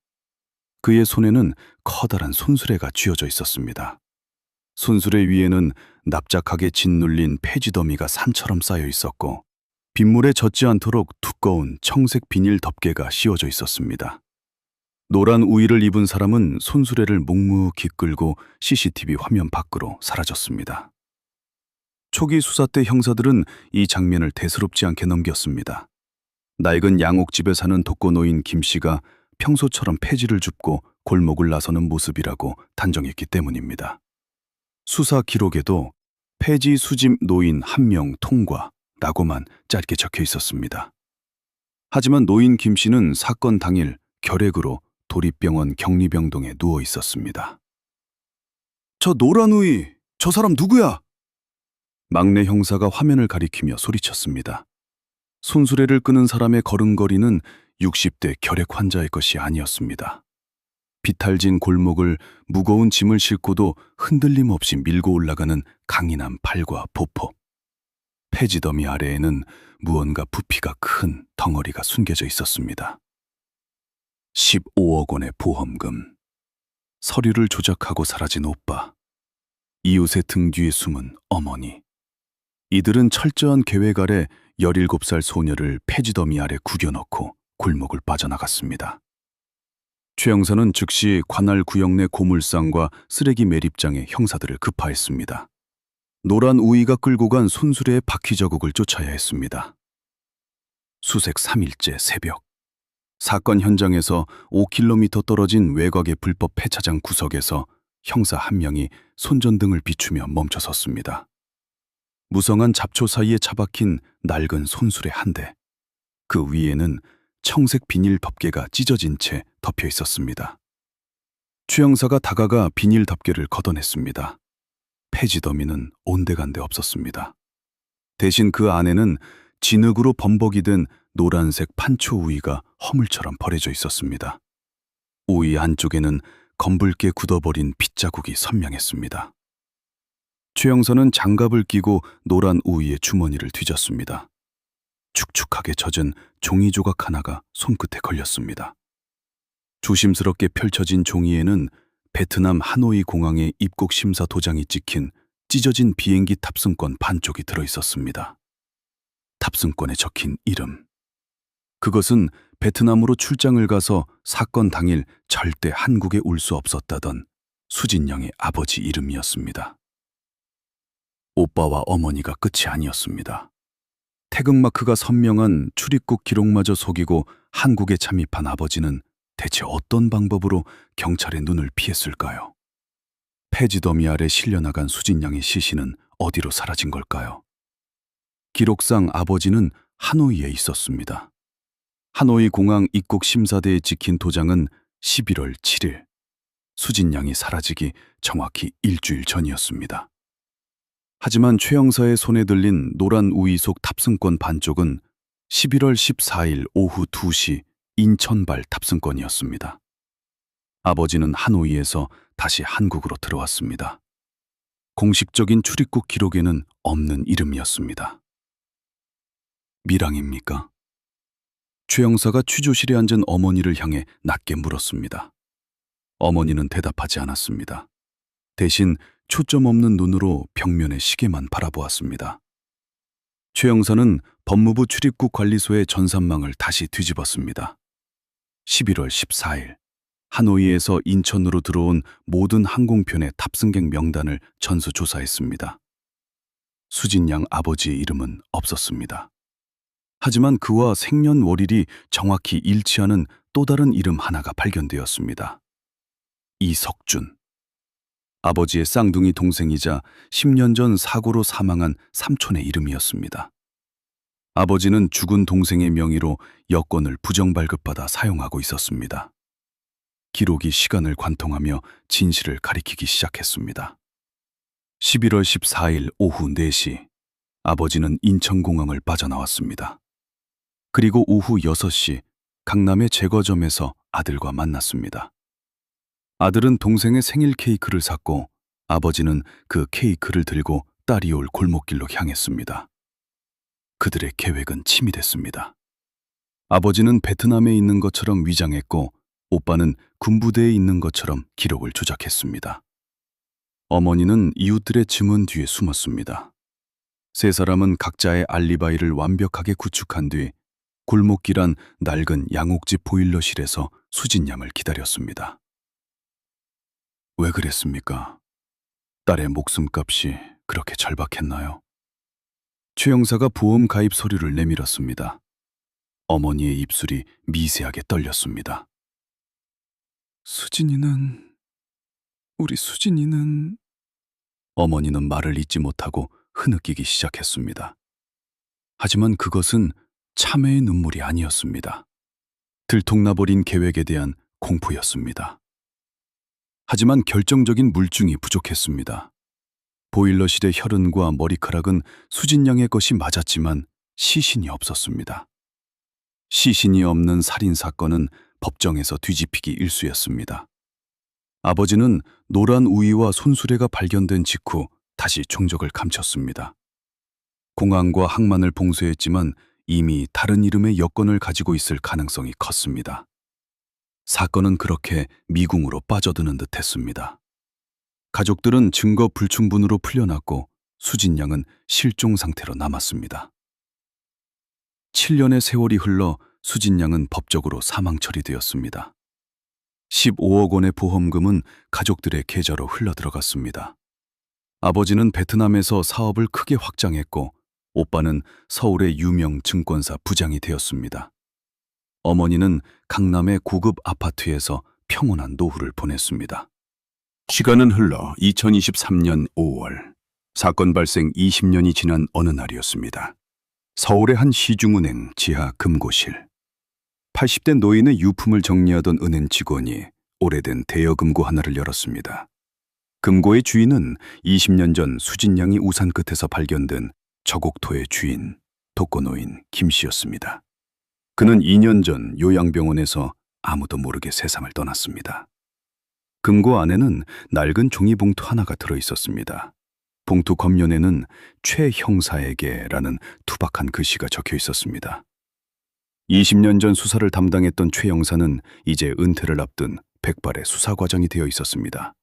S1: 그의 손에는 커다란 손수레가 쥐어져 있었습니다. 손수레 위에는 납작하게 짓눌린 폐지 더미가 산처럼 쌓여 있었고 빗물에 젖지 않도록 두꺼운 청색 비닐 덮개가 씌워져 있었습니다. 노란 우위를 입은 사람은 손수레를 묵묵히 끌고 CCTV 화면 밖으로 사라졌습니다. 초기 수사 때 형사들은 이 장면을 대수롭지 않게 넘겼습니다. 낡은 양옥집에 사는 독거노인 김 씨가 평소처럼 폐지를 줍고 골목을 나서는 모습이라고 단정했기 때문입니다. 수사 기록에도 폐지 수집 노인 1명 통과라고만 짧게 적혀 있었습니다. 하지만 노인 김 씨는 사건 당일 결핵으로 도립병원 격리병동에 누워 있었습니다. 저 노란 우이, 저 사람 누구야? 막내 형사가 화면을 가리키며 소리쳤습니다. 손수레를 끄는 사람의 걸음걸이는 60대 결핵 환자의 것이 아니었습니다. 비탈진 골목을 무거운 짐을 싣고도 흔들림 없이 밀고 올라가는 강인한 팔과 보폭. 폐지더미 아래에는 무언가 부피가 큰 덩어리가 숨겨져 있었습니다. 15억 원의 보험금. 서류를 조작하고 사라진 오빠. 이웃의 등 뒤에 숨은 어머니. 이들은 철저한 계획 아래 17살 소녀를 폐지더미 아래 구겨넣고 골목을 빠져나갔습니다. 최 형사는 즉시 관할 구역 내 고물상과 쓰레기 매립장에 형사들을 급파했습니다. 노란 우위가 끌고 간 손수레의 바퀴 자국을 쫓아야 했습니다. 수색 3일째 새벽. 사건 현장에서 5km 떨어진 외곽의 불법 폐차장 구석에서 형사 한 명이 손전등을 비추며 멈춰섰습니다. 무성한 잡초 사이에 차박힌 낡은 손수레 한 대. 그 위에는 청색 비닐 덮개가 찢어진 채 덮여 있었습니다. 최 형사가 다가가 비닐 덮개를 걷어냈습니다. 폐지 더미는 온데간데 없었습니다. 대신 그 안에는 진흙으로 범벅이 된 노란색 판초 우위가 허물처럼 버려져 있었습니다. 우위 안쪽에는 검붉게 굳어버린 핏자국이 선명했습니다. 최 형사는 장갑을 끼고 노란 우위의 주머니를 뒤졌습니다. 축축하게 젖은 종이 조각 하나가 손끝에 걸렸습니다. 조심스럽게 펼쳐진 종이에는 베트남 하노이 공항의 입국 심사 도장이 찍힌 찢어진 비행기 탑승권 반쪽이 들어 있었습니다. 탑승권에 적힌 이름. 그것은 베트남으로 출장을 가서 사건 당일 절대 한국에 올 수 없었다던 수진 양의 아버지 이름이었습니다. 오빠와 어머니가 끝이 아니었습니다. 태극마크가 선명한 출입국 기록마저 속이고 한국에 잠입한 아버지는 대체 어떤 방법으로 경찰의 눈을 피했을까요? 폐지더미 아래 실려나간 수진 양의 시신은 어디로 사라진 걸까요? 기록상 아버지는 하노이에 있었습니다. 하노이 공항 입국 심사대에 찍힌 도장은 11월 7일, 수진 양이 사라지기 정확히 일주일 전이었습니다. 하지만 최 형사의 손에 들린 노란 우위 속 탑승권 반쪽은 11월 14일 오후 2시 인천발 탑승권이었습니다. 아버지는 하노이에서 다시 한국으로 들어왔습니다. 공식적인 출입국 기록에는 없는 이름이었습니다. 밀항입니까? 최 형사가 취조실에 앉은 어머니를 향해 낮게 물었습니다. 어머니는 대답하지 않았습니다. 대신 초점 없는 눈으로 벽면의 시계만 바라보았습니다. 최 형사는 법무부 출입국 관리소의 전산망을 다시 뒤집었습니다. 11월 14일 하노이에서 인천으로 들어온 모든 항공편의 탑승객 명단을 전수조사했습니다. 수진 양 아버지의 이름은 없었습니다. 하지만 그와 생년월일이 정확히 일치하는 또 다른 이름 하나가 발견되었습니다. 이석준. 아버지의 쌍둥이 동생이자 10년 전 사고로 사망한 삼촌의 이름이었습니다. 아버지는 죽은 동생의 명의로 여권을 부정 발급받아 사용하고 있었습니다. 기록이 시간을 관통하며 진실을 가리키기 시작했습니다. 11월 14일 오후 4시, 아버지는 인천공항을 빠져나왔습니다. 그리고 오후 6시, 강남의 제과점에서 아들과 만났습니다. 아들은 동생의 생일 케이크를 샀고 아버지는 그 케이크를 들고 딸이 올 골목길로 향했습니다. 그들의 계획은 치밀했습니다. 아버지는 베트남에 있는 것처럼 위장했고 오빠는 군부대에 있는 것처럼 기록을 조작했습니다. 어머니는 이웃들의 증언 뒤에 숨었습니다. 세 사람은 각자의 알리바이를 완벽하게 구축한 뒤 골목길 안 낡은 양옥집 보일러실에서 수진 양을 기다렸습니다. 왜 그랬습니까? 딸의 목숨값이 그렇게 절박했나요? 최 형사가 보험 가입 서류를 내밀었습니다. 어머니의 입술이 미세하게 떨렸습니다. 우리 수진이는... 어머니는 말을 잇지 못하고 흐느끼기 시작했습니다. 하지만 그것은 참회의 눈물이 아니었습니다. 들통나버린 계획에 대한 공포였습니다. 하지만 결정적인 물증이 부족했습니다. 보일러실의 혈흔과 머리카락은 수진 양의 것이 맞았지만 시신이 없었습니다. 시신이 없는 살인사건은 법정에서 뒤집히기 일쑤였습니다. 아버지는 노란 우이와 손수레가 발견된 직후 다시 종적을 감췄습니다. 공항과 항만을 봉쇄했지만 이미 다른 이름의 여권을 가지고 있을 가능성이 컸습니다. 사건은 그렇게 미궁으로 빠져드는 듯했습니다. 가족들은 증거 불충분으로 풀려났고 수진 양은 실종 상태로 남았습니다. 7년의 세월이 흘러 수진 양은 법적으로 사망 처리되었습니다. 15억 원의 보험금은 가족들의 계좌로 흘러들어갔습니다. 아버지는 베트남에서 사업을 크게 확장했고 오빠는 서울의 유명 증권사 부장이 되었습니다. 어머니는 강남의 고급 아파트에서 평온한 노후를 보냈습니다. 시간은 흘러 2023년 5월, 사건 발생 20년이 지난 어느 날이었습니다. 서울의 한 시중은행 지하 금고실. 80대 노인의 유품을 정리하던 은행 직원이 오래된 대여금고 하나를 열었습니다. 금고의 주인은 20년 전 수진 양이 우산 끝에서 발견된 저곡토의 주인, 독거노인 김 씨였습니다. 그는 2년 전 요양병원에서 아무도 모르게 세상을 떠났습니다. 금고 안에는 낡은 종이봉투 하나가 들어있었습니다. 봉투 겉면에는 최 형사에게라는 투박한 글씨가 적혀 있었습니다. 20년 전 수사를 담당했던 최 형사는 이제 은퇴를 앞둔 백발의 수사과장이 되어 있었습니다.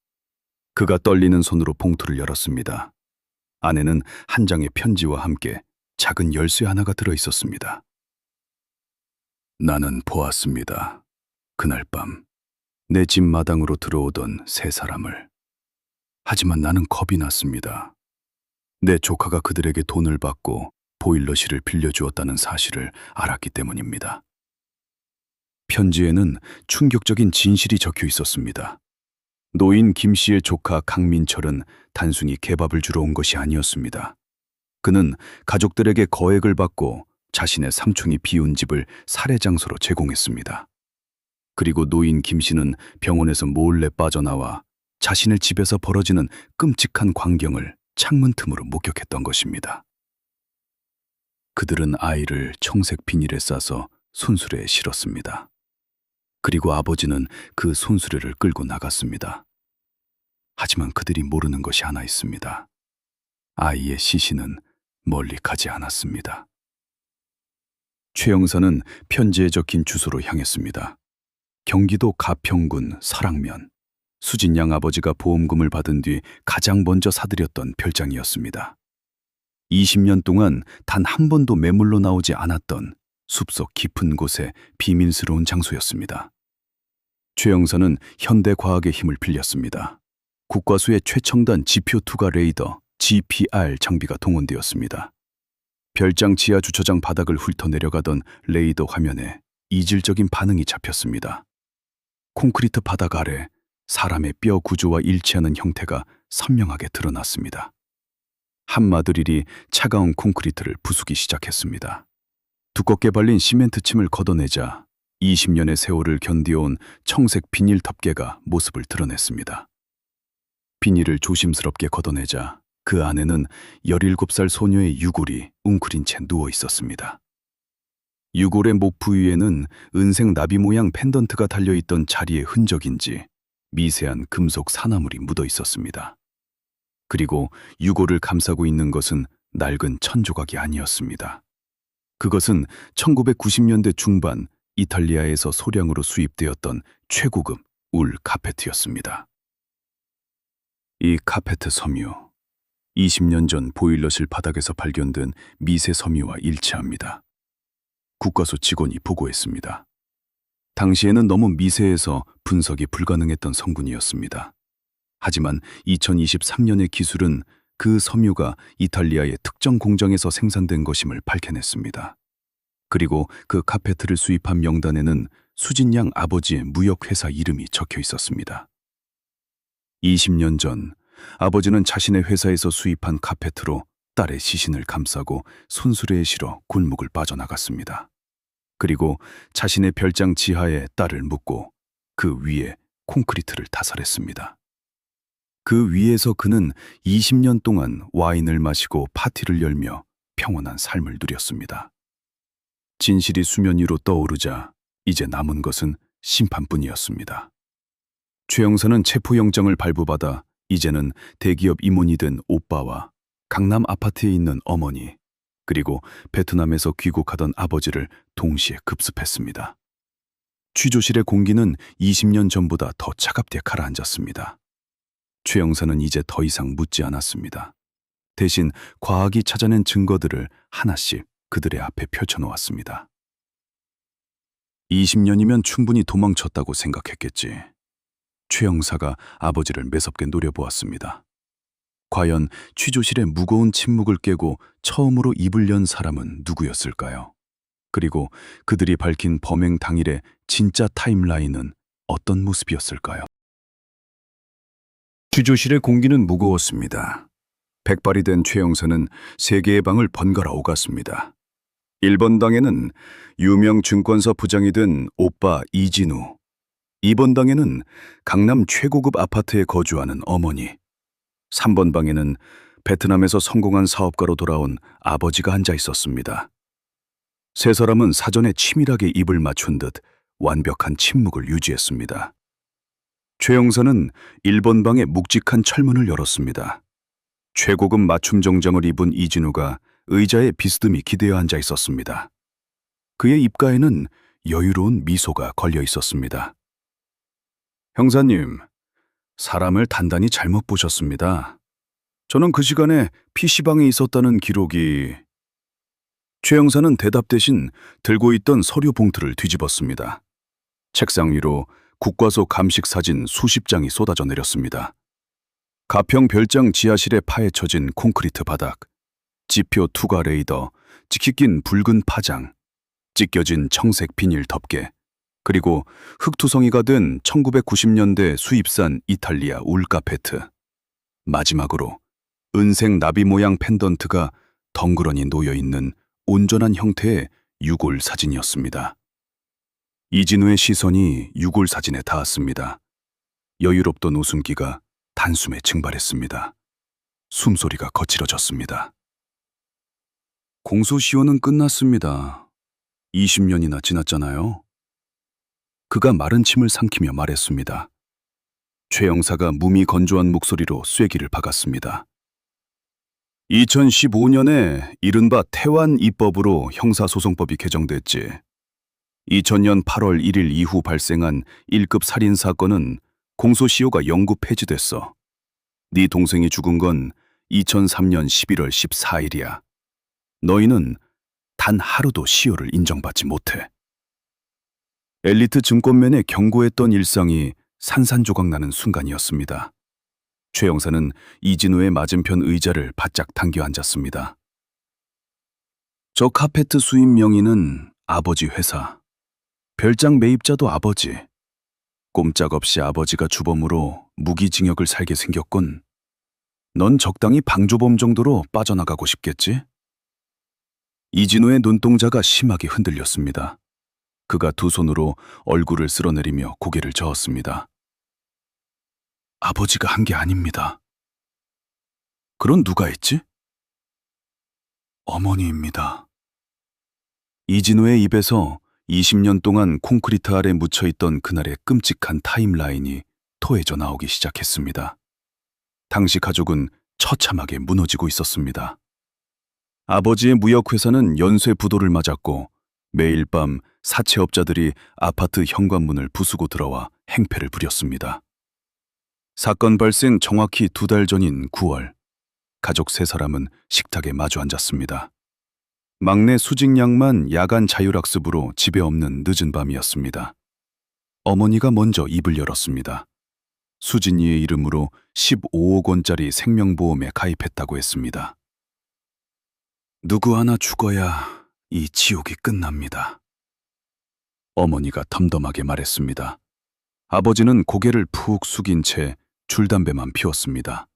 S1: 그가 떨리는 손으로 봉투를 열었습니다. 안에는 한 장의 편지와 함께 작은 열쇠 하나가 들어 있었습니다. 나는 보았습니다. 그날 밤 내 집 마당으로 들어오던 세 사람을. 하지만 나는 겁이 났습니다. 내 조카가 그들에게 돈을 받고 보일러실을 빌려주었다는 사실을 알았기 때문입니다. 편지에는 충격적인 진실이 적혀 있었습니다. 노인 김 씨의 조카 강민철은 단순히 개밥을 주러 온 것이 아니었습니다. 그는 가족들에게 거액을 받고 자신의 삼촌이 비운 집을 살해 장소로 제공했습니다. 그리고 노인 김 씨는 병원에서 몰래 빠져나와 자신의 집에서 벌어지는 끔찍한 광경을 창문 틈으로 목격했던 것입니다. 그들은 아이를 청색 비닐에 싸서 손수레에 실었습니다. 그리고 아버지는 그 손수레를 끌고 나갔습니다. 하지만 그들이 모르는 것이 하나 있습니다. 아이의 시신은 멀리 가지 않았습니다. 최 형사는 편지에 적힌 주소로 향했습니다. 경기도 가평군 설악면. 수진 양 아버지가 보험금을 받은 뒤 가장 먼저 사들였던 별장이었습니다. 20년 동안 단 한 번도 매물로 나오지 않았던 숲속 깊은 곳의 비밀스러운 장소였습니다. 최 형사는 현대과학의 힘을 빌렸습니다. 국과수의 최첨단 지표 투과 레이더 GPR 장비가 동원되었습니다. 별장 지하 주차장 바닥을 훑어내려가던 레이더 화면에 이질적인 반응이 잡혔습니다. 콘크리트 바닥 아래 사람의 뼈 구조와 일치하는 형태가 선명하게 드러났습니다. 한마드릴이 차가운 콘크리트를 부수기 시작했습니다. 두껍게 발린 시멘트 침을 걷어내자 20년의 세월을 견디어온 청색 비닐 덮개가 모습을 드러냈습니다. 비닐을 조심스럽게 걷어내자 그 안에는 17살 소녀의 유골이 웅크린 채 누워 있었습니다. 유골의 목 부위에는 은색 나비 모양 펜던트가 달려있던 자리의 흔적인지 미세한 금속 산화물이 묻어 있었습니다. 그리고 유골을 감싸고 있는 것은 낡은 천조각이 아니었습니다. 그것은 1990년대 중반 이탈리아에서 소량으로 수입되었던 최고급 울 카페트였습니다. 이 카페트 섬유, 20년 전 보일러실 바닥에서 발견된 미세 섬유와 일치합니다. 국과수 직원이 보고했습니다. 당시에는 너무 미세해서 분석이 불가능했던 성분이었습니다. 하지만 2023년의 기술은 그 섬유가 이탈리아의 특정 공장에서 생산된 것임을 밝혀냈습니다. 그리고 그 카페트를 수입한 명단에는 수진 양 아버지의 무역회사 이름이 적혀 있었습니다. 20년 전 아버지는 자신의 회사에서 수입한 카페트로 딸의 시신을 감싸고 손수레에 실어 골목을 빠져나갔습니다. 그리고 자신의 별장 지하에 딸을 묻고 그 위에 콘크리트를 타설했습니다. 그 위에서 그는 20년 동안 와인을 마시고 파티를 열며 평온한 삶을 누렸습니다. 진실이 수면 위로 떠오르자 이제 남은 것은 심판뿐이었습니다. 최 형사는 체포영장을 발부받아 이제는 대기업 임원이 된 오빠와 강남 아파트에 있는 어머니, 그리고 베트남에서 귀국하던 아버지를 동시에 급습했습니다. 취조실의 공기는 20년 전보다 더 차갑게 가라앉았습니다. 최 형사는 이제 더 이상 묻지 않았습니다. 대신 과학이 찾아낸 증거들을 하나씩 그들의 앞에 펼쳐놓았습니다. 20년이면 충분히 도망쳤다고 생각했겠지. 최 형사가 아버지를 매섭게 노려보았습니다. 과연 취조실의 무거운 침묵을 깨고 처음으로 입을 연 사람은 누구였을까요? 그리고 그들이 밝힌 범행 당일의 진짜 타임라인은 어떤 모습이었을까요? 취조실의 공기는 무거웠습니다. 백발이 된 최 형사는 세 개의 방을 번갈아 오갔습니다. 1번 방에는 유명 증권사 부장이 된 오빠 이진우, 2번 방에는 강남 최고급 아파트에 거주하는 어머니, 3번 방에는 베트남에서 성공한 사업가로 돌아온 아버지가 앉아 있었습니다. 세 사람은 사전에 치밀하게 입을 맞춘 듯 완벽한 침묵을 유지했습니다. 최 형사는 1번 방의 묵직한 철문을 열었습니다. 최고급 맞춤 정장을 입은 이진우가 의자에 비스듬히 기대어 앉아 있었습니다. 그의 입가에는 여유로운 미소가 걸려 있었습니다. 형사님, 사람을 단단히 잘못 보셨습니다. 저는 그 시간에 PC방에 있었다는 기록이... 최 형사는 대답 대신 들고 있던 서류 봉투를 뒤집었습니다. 책상 위로 국과수 감식 사진 수십 장이 쏟아져 내렸습니다. 가평 별장 지하실에 파헤쳐진 콘크리트 바닥, 지표 투과 레이더, 찍히 낀 붉은 파장, 찢겨진 청색 비닐 덮개, 그리고 흙투성이가 된 1990년대 수입산 이탈리아 울카페트. 마지막으로 은색 나비 모양 펜던트가 덩그러니 놓여있는 온전한 형태의 유골 사진이었습니다. 이진우의 시선이 유골 사진에 닿았습니다. 여유롭던 웃음기가 단숨에 증발했습니다. 숨소리가 거칠어졌습니다. 공소시효는 끝났습니다. 20년이나 지났잖아요. 그가 마른 침을 삼키며 말했습니다. 최 형사가 무미 건조한 목소리로 쐐기를 박았습니다. 2015년에 이른바 태완 입법으로 형사소송법이 개정됐지. 2000년 8월 1일 이후 발생한 1급 살인 사건은 공소시효가 영구 폐지됐어. 네 동생이 죽은 건 2003년 11월 14일이야. 너희는 단 하루도 시효를 인정받지 못해. 엘리트 증권맨의 견고했던 일상이 산산조각 나는 순간이었습니다. 최 형사는 이진우의 맞은편 의자를 바짝 당겨 앉았습니다. 저 카페트 수입 명의는 아버지 회사, 별장 매입자도 아버지, 꼼짝없이 아버지가 주범으로 무기징역을 살게 생겼군. 넌 적당히 방조범 정도로 빠져나가고 싶겠지? 이진우의 눈동자가 심하게 흔들렸습니다. 그가 두 손으로 얼굴을 쓸어내리며 고개를 저었습니다. 아버지가 한 게 아닙니다. 그럼 누가 했지? 어머니입니다. 이진우의 입에서 20년 동안 콘크리트 아래 묻혀있던 그날의 끔찍한 타임라인이 토해져 나오기 시작했습니다. 당시 가족은 처참하게 무너지고 있었습니다. 아버지의 무역회사는 연쇄 부도를 맞았고 매일 밤 사채업자들이 아파트 현관문을 부수고 들어와 행패를 부렸습니다. 사건 발생 정확히 2달 전인 9월, 가족 3사람은 식탁에 마주 앉았습니다. 막내 수직 양만 야간 자율학습으로 집에 없는 늦은 밤이었습니다. 어머니가 먼저 입을 열었습니다. 수진이의 이름으로 15억 원짜리 생명보험에 가입했다고 했습니다. 누구 하나 죽어야 이 지옥이 끝납니다. 어머니가 덤덤하게 말했습니다. 아버지는 고개를 푹 숙인 채 줄담배만 피웠습니다.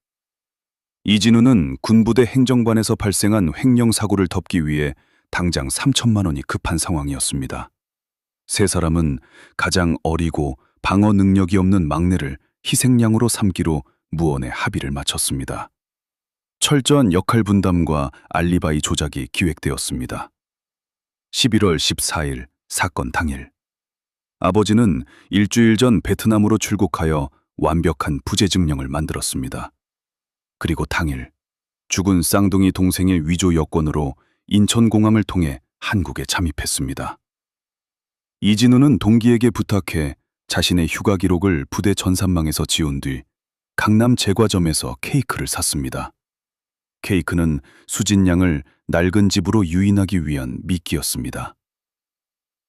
S1: 이진우는 군부대 행정반에서 발생한 횡령 사고를 덮기 위해 당장 3천만 원이 급한 상황이었습니다. 3사람은 가장 어리고 방어 능력이 없는 막내를 희생양으로 삼기로 무언의 합의를 마쳤습니다. 철저한 역할 분담과 알리바이 조작이 기획되었습니다. 11월 14일 사건 당일, 아버지는 일주일 전 베트남으로 출국하여 완벽한 부재 증명을 만들었습니다. 그리고 당일 죽은 쌍둥이 동생의 위조 여권으로 인천공항을 통해 한국에 잠입했습니다. 이진우는 동기에게 부탁해 자신의 휴가 기록을 부대 전산망에서 지운 뒤 강남 제과점에서 케이크를 샀습니다. 케이크는 수진 양을 낡은 집으로 유인하기 위한 미끼였습니다.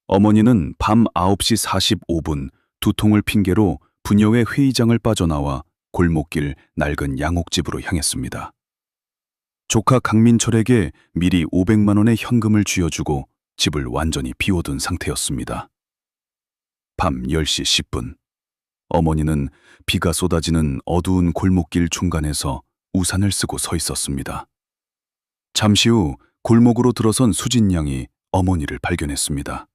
S1: 어머니는 밤 9시 45분 두통을 핑계로 부녀회 회의장을 빠져나와 골목길 낡은 양옥집으로 향했습니다. 조카 강민철에게 미리 500만 원의 현금을 쥐어주고 집을 완전히 비워둔 상태였습니다. 밤 10시 10분, 어머니는 비가 쏟아지는 어두운 골목길 중간에서 우산을 쓰고 서 있었습니다. 잠시 후 골목으로 들어선 수진 양이 어머니를 발견했습니다.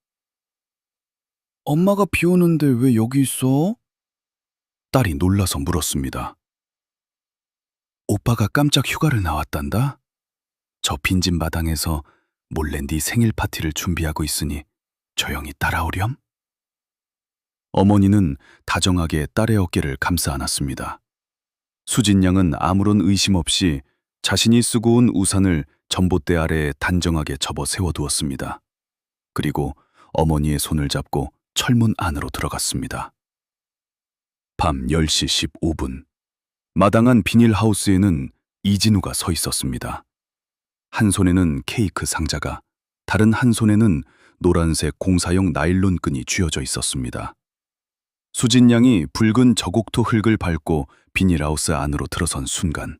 S1: 엄마가 비 오는데 왜 여기 있어? 딸이 놀라서 물었습니다. 오빠가 깜짝 휴가를 나왔단다? 저 빈집 마당에서 몰래 네 생일 파티를 준비하고 있으니 조용히 따라오렴? 어머니는 다정하게 딸의 어깨를 감싸 안았습니다. 수진 양은 아무런 의심 없이 자신이 쓰고 온 우산을 전봇대 아래에 단정하게 접어 세워두었습니다. 그리고 어머니의 손을 잡고 철문 안으로 들어갔습니다. 밤 10시 15분, 마당한 비닐하우스에는 이진우가 서 있었습니다. 한 손에는 케이크 상자가, 다른 한 손에는 노란색 공사용 나일론 끈이 쥐어져 있었습니다. 수진 양이 붉은 저곡토 흙을 밟고 비닐하우스 안으로 들어선 순간,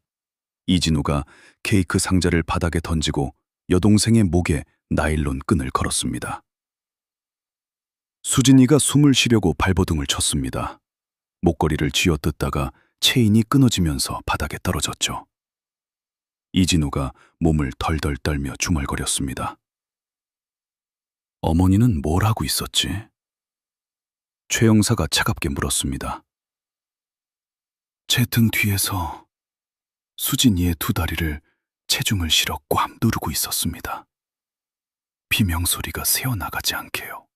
S1: 이진우가 케이크 상자를 바닥에 던지고 여동생의 목에 나일론 끈을 걸었습니다. 수진이가 숨을 쉬려고 발버둥을 쳤습니다. 목걸이를 쥐어뜯다가 체인이 끊어지면서 바닥에 떨어졌죠. 이진우가 몸을 덜덜 떨며 중얼거렸습니다. 어머니는 뭘 하고 있었지? 최 형사가 차갑게 물었습니다. 제 등 뒤에서 수진이의 2다리를 체중을 실어 꽉 누르고 있었습니다. 비명소리가 새어나가지 않게요.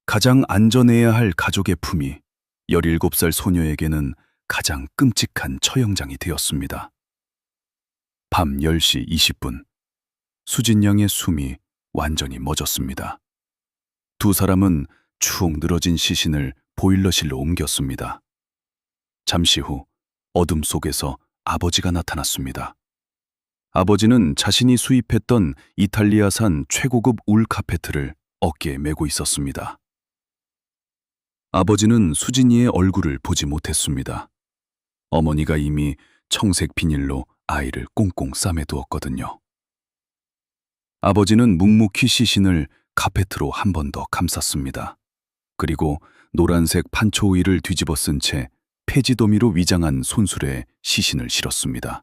S1: 가장 안전해야 할 가족의 품이 17살 소녀에게는 가장 끔찍한 처형장이 되었습니다. 밤 10시 20분, 수진 양의 숨이 완전히 멎었습니다. 2사람은 축 늘어진 시신을 보일러실로 옮겼습니다. 잠시 후 어둠 속에서 아버지가 나타났습니다. 아버지는 자신이 수입했던 이탈리아산 최고급 울 카페트를 어깨에 메고 있었습니다. 아버지는 수진이의 얼굴을 보지 못했습니다. 어머니가 이미 청색 비닐로 아이를 꽁꽁 싸매두었거든요. 아버지는 묵묵히 시신을 카페트로 한 번 더 감쌌습니다. 그리고 노란색 판초우이를 뒤집어 쓴 채 폐지도미로 위장한 손수레에 시신을 실었습니다.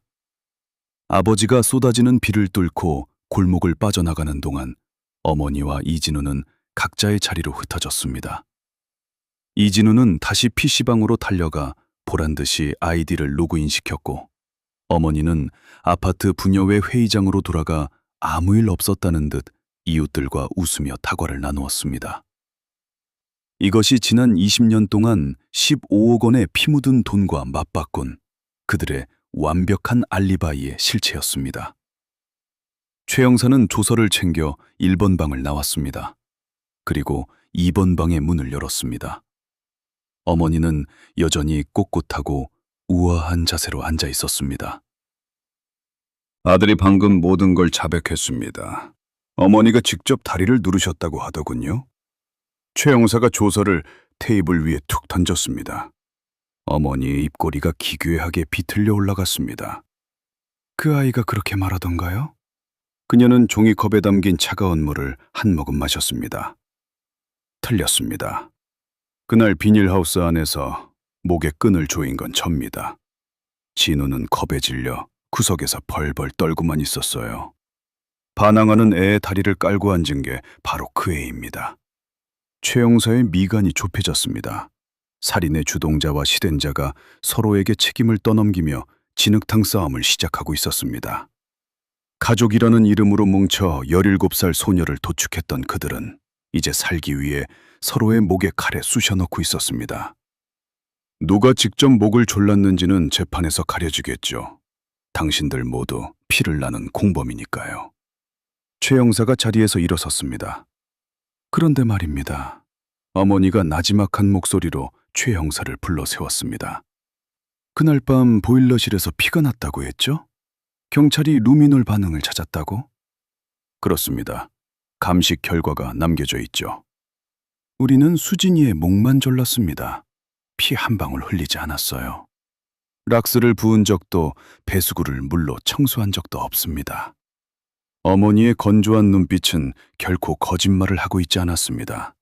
S1: 아버지가 쏟아지는 비를 뚫고 골목을 빠져나가는 동안 어머니와 이진우는 각자의 자리로 흩어졌습니다. 이진우는 다시 PC방으로 달려가 보란듯이 아이디를 로그인시켰고, 어머니는 아파트 부녀회 회의장으로 돌아가 아무 일 없었다는 듯 이웃들과 웃으며 다과를 나누었습니다. 이것이 지난 20년 동안 15억 원의 피 묻은 돈과 맞바꾼 그들의 완벽한 알리바이의 실체였습니다. 최 형사는 조서를 챙겨 1번 방을 나왔습니다. 그리고 2번 방의 문을 열었습니다. 어머니는 여전히 꼿꼿하고 우아한 자세로 앉아 있었습니다. 아들이 방금 모든 걸 자백했습니다. 어머니가 직접 다리를 누르셨다고 하더군요. 최 형사가 조서를 테이블 위에 툭 던졌습니다. 어머니의 입꼬리가 기괴하게 비틀려 올라갔습니다. 그 아이가 그렇게 말하던가요? 그녀는 종이컵에 담긴 차가운 물을 한 모금 마셨습니다. 틀렸습니다. 그날 비닐하우스 안에서 목에 끈을 조인 건 접니다. 진우는 겁에 질려 구석에서 벌벌 떨고만 있었어요. 반항하는 애의 다리를 깔고 앉은 게 바로 그 애입니다. 최 형사의 미간이 좁혀졌습니다. 살인의 주동자와 시된자가 서로에게 책임을 떠넘기며 진흙탕 싸움을 시작하고 있었습니다. 가족이라는 이름으로 뭉쳐 17살 소녀를 도축했던 그들은 이제 살기 위해 서로의 목에 칼에 쑤셔넣고 있었습니다. 누가 직접 목을 졸랐는지는 재판에서 가려지겠죠. 당신들 모두 피를 나는 공범이니까요. 최 형사가 자리에서 일어섰습니다. 그런데 말입니다. 어머니가 나지막한 목소리로 최 형사를 불러 세웠습니다. 그날 밤 보일러실에서 피가 났다고 했죠? 경찰이 루미놀 반응을 찾았다고? 그렇습니다. 감식 결과가 남겨져 있죠. 우리는 수진이의 목만 졸랐습니다. 피 한 방울 흘리지 않았어요. 락스를 부은 적도 배수구를 물로 청소한 적도 없습니다. 어머니의 건조한 눈빛은 결코 거짓말을 하고 있지 않았습니다.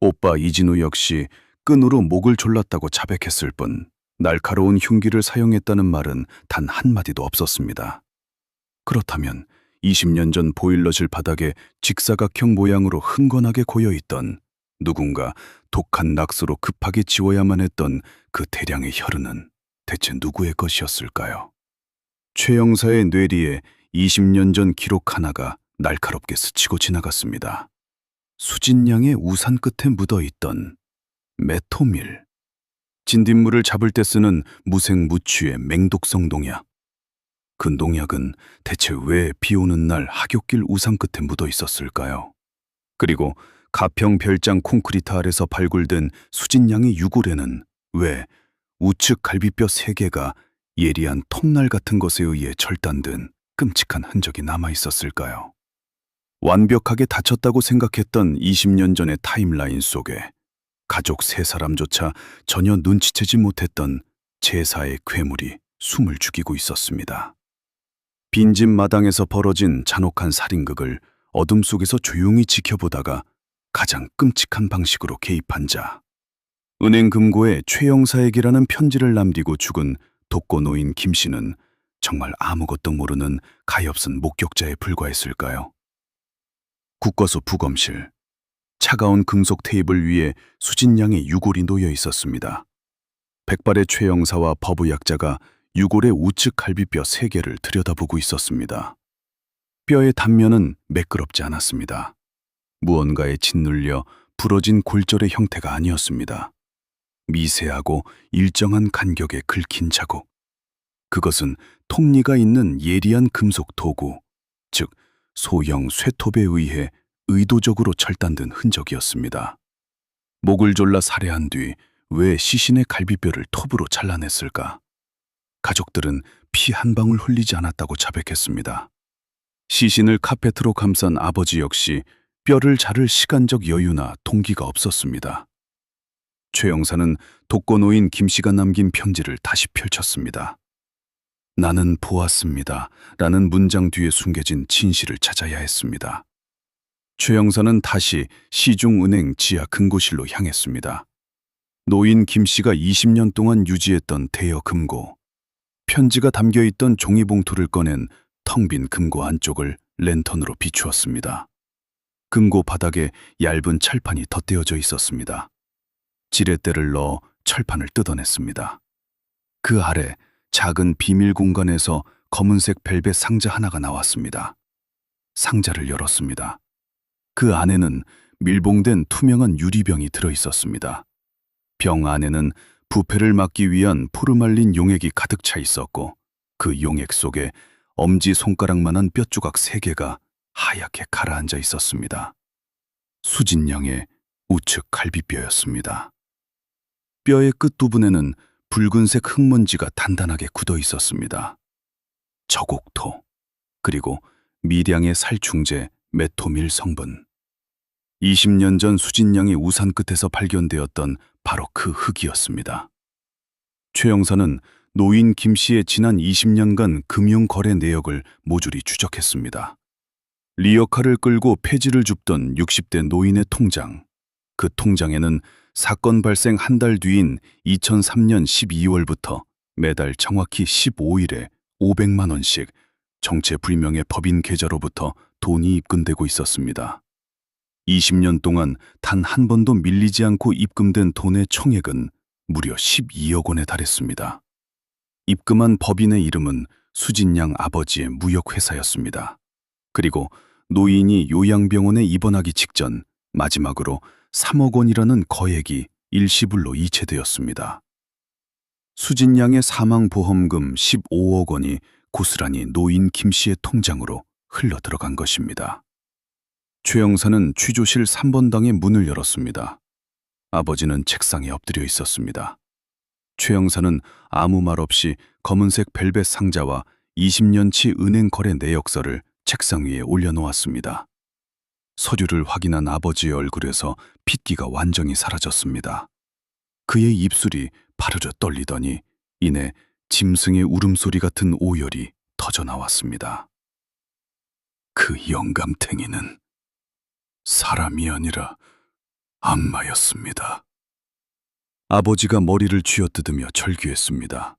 S1: 오빠 이진우 역시 끈으로 목을 졸랐다고 자백했을 뿐 날카로운 흉기를 사용했다는 말은 단 한마디도 없었습니다. 그렇다면 20년 전 보일러실 바닥에 직사각형 모양으로 흥건하게 고여있던 누군가 독한 낙수로 급하게 지워야만 했던 그 대량의 혈흔은 대체 누구의 것이었을까요? 최 형사의 뇌리에 20년 전 기록 하나가 날카롭게 스치고 지나갔습니다. 수진 양의 우산 끝에 묻어있던 메토밀. 진딧물을 잡을 때 쓰는 무색무취의 맹독성 농약. 그 농약은 대체 왜 비 오는 날 하굣길 우산 끝에 묻어 있었을까요? 그리고 가평 별장 콘크리트 아래서 발굴된 수진 양의 유골에는 왜 우측 갈비뼈 3개가 예리한 톱날 같은 것에 의해 절단된 끔찍한 흔적이 남아 있었을까요? 완벽하게 다쳤다고 생각했던 20년 전의 타임라인 속에 가족 3사람조차 전혀 눈치채지 못했던 제사의 괴물이 숨을 죽이고 있었습니다. 빈집 마당에서 벌어진 잔혹한 살인극을 어둠 속에서 조용히 지켜보다가 가장 끔찍한 방식으로 개입한 자. 은행 금고에 최 형사에게라는 편지를 남기고 죽은 독거노인 김 씨는 정말 아무것도 모르는 가엾은 목격자에 불과했을까요? 국과수 부검실. 차가운 금속 테이블 위에 수진 양의 유골이 놓여 있었습니다. 백발의 최 형사와 법의학자가 유골의 우측 갈비뼈 3개를 들여다보고 있었습니다. 뼈의 단면은 매끄럽지 않았습니다. 무언가에 짓눌려 부러진 골절의 형태가 아니었습니다. 미세하고 일정한 간격에 긁힌 자국. 그것은 톱니가 있는 예리한 금속 도구, 즉 소형 쇠톱에 의해 의도적으로 절단된 흔적이었습니다. 목을 졸라 살해한 뒤 왜 시신의 갈비뼈를 톱으로 잘라냈을까? 가족들은 피 한 방울 흘리지 않았다고 자백했습니다. 시신을 카페트로 감싼 아버지 역시 뼈를 자를 시간적 여유나 동기가 없었습니다. 최 형사는 독거노인 김 씨가 남긴 편지를 다시 펼쳤습니다. 나는 보았습니다. 라는 문장 뒤에 숨겨진 진실을 찾아야 했습니다. 최 형사는 다시 시중은행 지하 금고실로 향했습니다. 노인 김 씨가 20년 동안 유지했던 대여 금고, 편지가 담겨 있던 종이봉투를 꺼낸 텅 빈 금고 안쪽을 랜턴으로 비추었습니다. 금고 바닥에 얇은 철판이 덧대어져 있었습니다. 지렛대를 넣어 철판을 뜯어냈습니다. 그 아래 작은 비밀 공간에서 검은색 벨벳 상자 하나가 나왔습니다. 상자를 열었습니다. 그 안에는 밀봉된 투명한 유리병이 들어 있었습니다. 병 안에는 부패를 막기 위한 포르말린 용액이 가득 차 있었고 그 용액 속에 엄지손가락만한 뼈조각 3개가 하얗게 가라앉아 있었습니다. 수진 양의 우측 갈비뼈였습니다. 뼈의 끝 부분에는 붉은색 흙먼지가 단단하게 굳어 있었습니다. 저곡토, 그리고 미량의 살충제 메토밀 성분. 20년 전 수진 양의 우산 끝에서 발견되었던 바로 그 흙이었습니다. 최 형사는 노인 김 씨의 지난 20년간 금융 거래 내역을 모조리 추적했습니다. 리어카를 끌고 폐지를 줍던 60대 노인의 통장. 그 통장에는 사건 발생 한 달 뒤인 2003년 12월부터 매달 정확히 15일에 500만 원씩 정체불명의 법인 계좌로부터 돈이 입금되고 있었습니다. 20년 동안 단 한 번도 밀리지 않고 입금된 돈의 총액은 무려 12억 원에 달했습니다. 입금한 법인의 이름은 수진 양 아버지의 무역회사였습니다. 그리고 노인이 요양병원에 입원하기 직전 마지막으로 3억 원이라는 거액이 일시불로 이체되었습니다. 수진 양의 사망보험금 15억 원이 고스란히 노인 김 씨의 통장으로 흘러 들어간 것입니다. 최 형사는 취조실 3번당의 문을 열었습니다. 아버지는 책상에 엎드려 있었습니다. 최 형사는 아무 말 없이 검은색 벨벳 상자와 20년치 은행 거래 내역서를 책상 위에 올려놓았습니다. 서류를 확인한 아버지의 얼굴에서 핏기가 완전히 사라졌습니다. 그의 입술이 파르르 떨리더니 이내 짐승의 울음소리 같은 오열이 터져나왔습니다. 그 영감탱이는 사람이 아니라 악마였습니다. 아버지가 머리를 쥐어뜯으며 절규했습니다.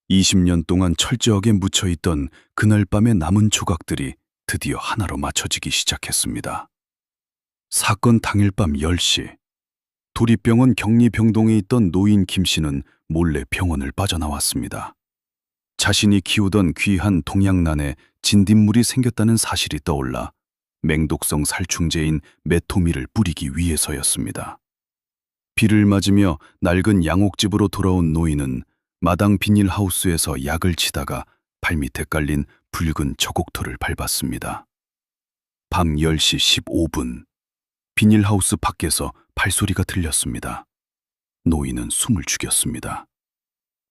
S1: 20년 동안 철저하게 묻혀있던 그날 밤의 남은 조각들이 드디어 하나로 맞춰지기 시작했습니다. 사건 당일 밤 10시, 도립병원 격리병동에 있던 노인 김 씨는 몰래 병원을 빠져나왔습니다. 자신이 키우던 귀한 동양란에 진딧물이 생겼다는 사실이 떠올라 맹독성 살충제인 메토밀을 뿌리기 위해서였습니다. 비를 맞으며 낡은 양옥집으로 돌아온 노인은 마당 비닐하우스에서 약을 치다가 발밑에 깔린 붉은 저곡토를 밟았습니다. 밤 10시 15분, 비닐하우스 밖에서 발소리가 들렸습니다. 노인은 숨을 죽였습니다.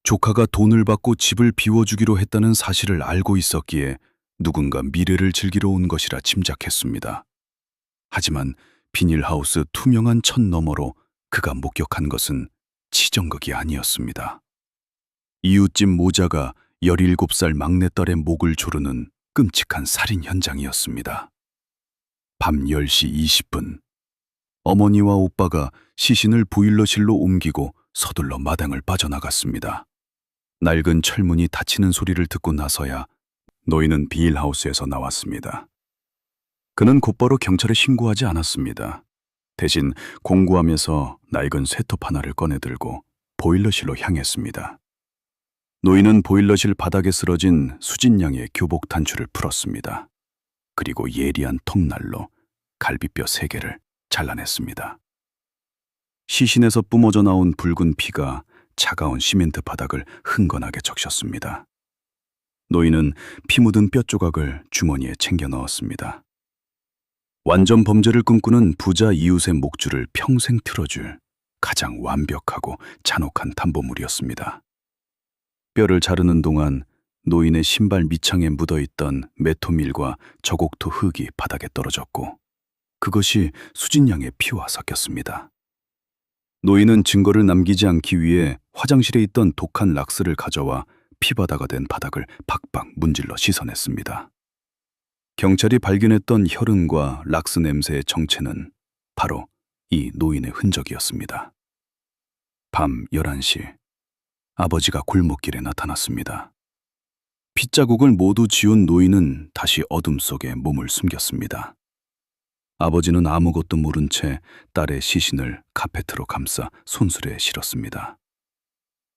S1: 조카가 돈을 받고 집을 비워주기로 했다는 사실을 알고 있었기에 누군가 미래를 즐기러 온 것이라 짐작했습니다. 하지만 비닐하우스 투명한 천 너머로 그가 목격한 것은 치정극이 아니었습니다. 이웃집 모자가 17살 막내딸의 목을 조르는 끔찍한 살인 현장이었습니다. 밤 10시 20분, 어머니와 오빠가 시신을 보일러실로 옮기고 서둘러 마당을 빠져나갔습니다. 낡은 철문이 닫히는 소리를 듣고 나서야 노인은 비닐하우스에서 나왔습니다. 그는 곧바로 경찰에 신고하지 않았습니다. 대신 공구함에서 낡은 쇠톱 하나를 꺼내 들고 보일러실로 향했습니다. 노인은 보일러실 바닥에 쓰러진 수진 양의 교복 단추를 풀었습니다. 그리고 예리한 통날로 갈비뼈 3개를 잘라냈습니다. 시신에서 뿜어져 나온 붉은 피가 차가운 시멘트 바닥을 흥건하게 적셨습니다. 노인은 피 묻은 뼈 조각을 주머니에 챙겨 넣었습니다. 완전 범죄를 꿈꾸는 부자 이웃의 목줄을 평생 틀어줄 가장 완벽하고 잔혹한 담보물이었습니다. 뼈를 자르는 동안 노인의 신발 밑창에 묻어있던 메토밀과 저곡토 흙이 바닥에 떨어졌고 그것이 수진 양의 피와 섞였습니다. 노인은 증거를 남기지 않기 위해 화장실에 있던 독한 락스를 가져와 피바다가 된 바닥을 박박 문질러 씻어냈습니다. 경찰이 발견했던 혈흔과 락스 냄새의 정체는 바로 이 노인의 흔적이었습니다. 밤 11시, 아버지가 골목길에 나타났습니다. 핏자국을 모두 지운 노인은 다시 어둠 속에 몸을 숨겼습니다. 아버지는 아무것도 모른 채 딸의 시신을 카페트로 감싸 손수레에 실었습니다.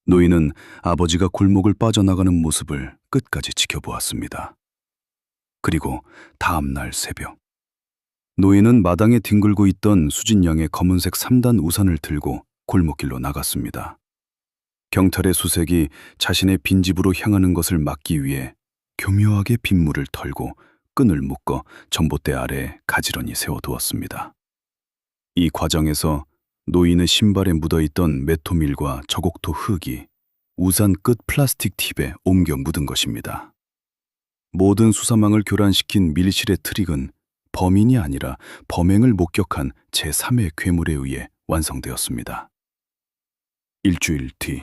S1: 노인은 아버지가 골목을 빠져나가는 모습을 끝까지 지켜보았습니다. 그리고 다음 날 새벽, 노인은 마당에 뒹굴고 있던 수진 양의 검은색 3단 우산을 들고 골목길로 나갔습니다. 경찰의 수색이 자신의 빈집으로 향하는 것을 막기 위해 교묘하게 빗물을 털고 끈을 묶어 전봇대 아래에 가지런히 세워두었습니다. 이 과정에서 노인의 신발에 묻어있던 메토밀과 저곡토 흙이 우산 끝 플라스틱 팁에 옮겨 묻은 것입니다. 모든 수사망을 교란시킨 밀실의 트릭은 범인이 아니라 범행을 목격한 제3의 괴물에 의해 완성되었습니다. 일주일 뒤,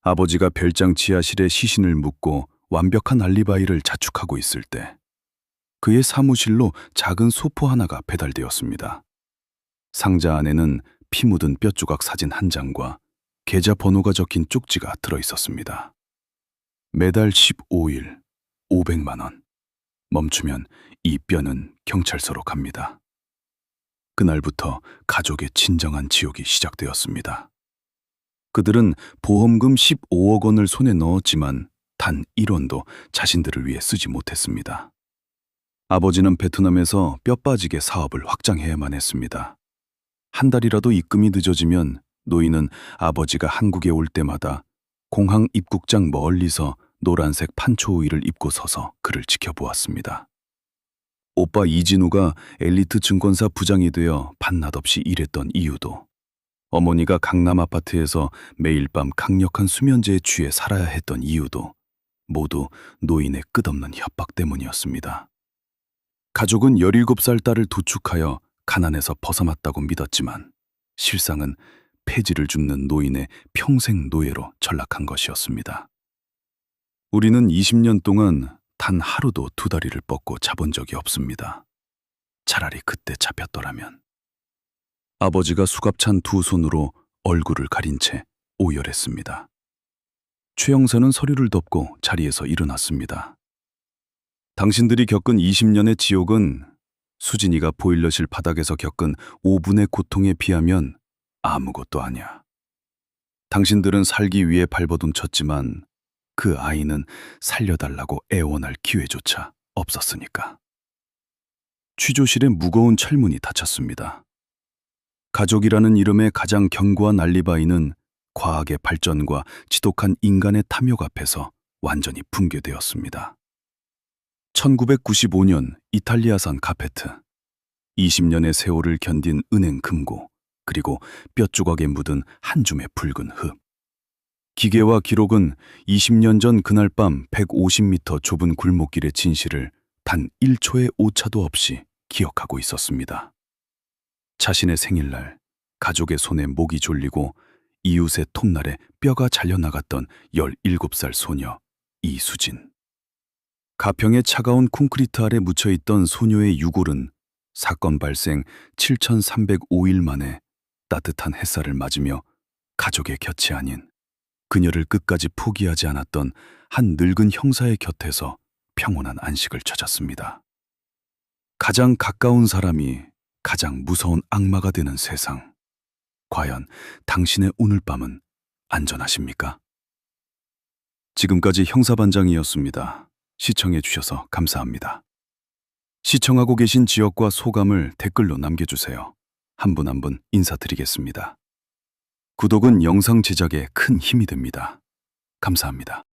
S1: 아버지가 별장 지하실에 시신을 묻고 완벽한 알리바이를 자축하고 있을 때 그의 사무실로 작은 소포 하나가 배달되었습니다. 상자 안에는 피 묻은 뼈조각 사진 한 장과 계좌 번호가 적힌 쪽지가 들어있었습니다. 매달 15일 500만 원. 멈추면 이 뼈는 경찰서로 갑니다. 그날부터 가족의 진정한 지옥이 시작되었습니다. 그들은 보험금 15억 원을 손에 넣었지만 단 1원도 자신들을 위해 쓰지 못했습니다. 아버지는 베트남에서 뼈 빠지게 사업을 확장해야만 했습니다. 한 달이라도 입금이 늦어지면 노인은 아버지가 한국에 올 때마다 공항 입국장 멀리서 노란색 판초 우의를 입고 서서 그를 지켜보았습니다. 오빠 이진우가 엘리트 증권사 부장이 되어 반낮 없이 일했던 이유도, 어머니가 강남 아파트에서 매일 밤 강력한 수면제에 취해 살아야 했던 이유도 모두 노인의 끝없는 협박 때문이었습니다. 가족은 17살 딸을 도축하여 가난에서 벗어났다고 믿었지만 실상은 폐지를 줍는 노인의 평생 노예로 전락한 것이었습니다. 우리는 20년 동안 단 하루도 두 다리를 뻗고 자본 적이 없습니다. 차라리 그때 잡혔더라면. 아버지가 수갑찬 두 손으로 얼굴을 가린 채 오열했습니다. 최 형사는 서류를 덮고 자리에서 일어났습니다. 당신들이 겪은 20년의 지옥은 수진이가 보일러실 바닥에서 겪은 5분의 고통에 비하면 아무것도 아니야. 당신들은 살기 위해 발버둥 쳤지만 그 아이는 살려달라고 애원할 기회조차 없었으니까. 취조실에 무거운 철문이 닫혔습니다. 가족이라는 이름의 가장 견고한 알리바이는 과학의 발전과 지독한 인간의 탐욕 앞에서 완전히 붕괴되었습니다. 1995년 이탈리아산 카페트, 20년의 세월을 견딘 은행 금고, 그리고 뼈조각에 묻은 한 줌의 붉은 흙. 기계와 기록은 20년 전 그날 밤 150m 좁은 골목길의 진실을 단 1초의 오차도 없이 기억하고 있었습니다. 자신의 생일날 가족의 손에 목이 졸리고 이웃의 톱날에 뼈가 잘려나갔던 17살 소녀 이수진. 가평의 차가운 콘크리트 아래 묻혀있던 소녀의 유골은 사건 발생 7,305일 만에 따뜻한 햇살을 맞으며 가족의 곁이 아닌 그녀를 끝까지 포기하지 않았던 한 늙은 형사의 곁에서 평온한 안식을 찾았습니다. 가장 가까운 사람이 가장 무서운 악마가 되는 세상. 과연 당신의 오늘 밤은 안전하십니까? 지금까지 형사반장이었습니다. 시청해 주셔서 감사합니다. 시청하고 계신 지역과 소감을 댓글로 남겨주세요. 한 분 한 분 인사드리겠습니다. 구독은 영상 제작에 큰 힘이 됩니다. 감사합니다.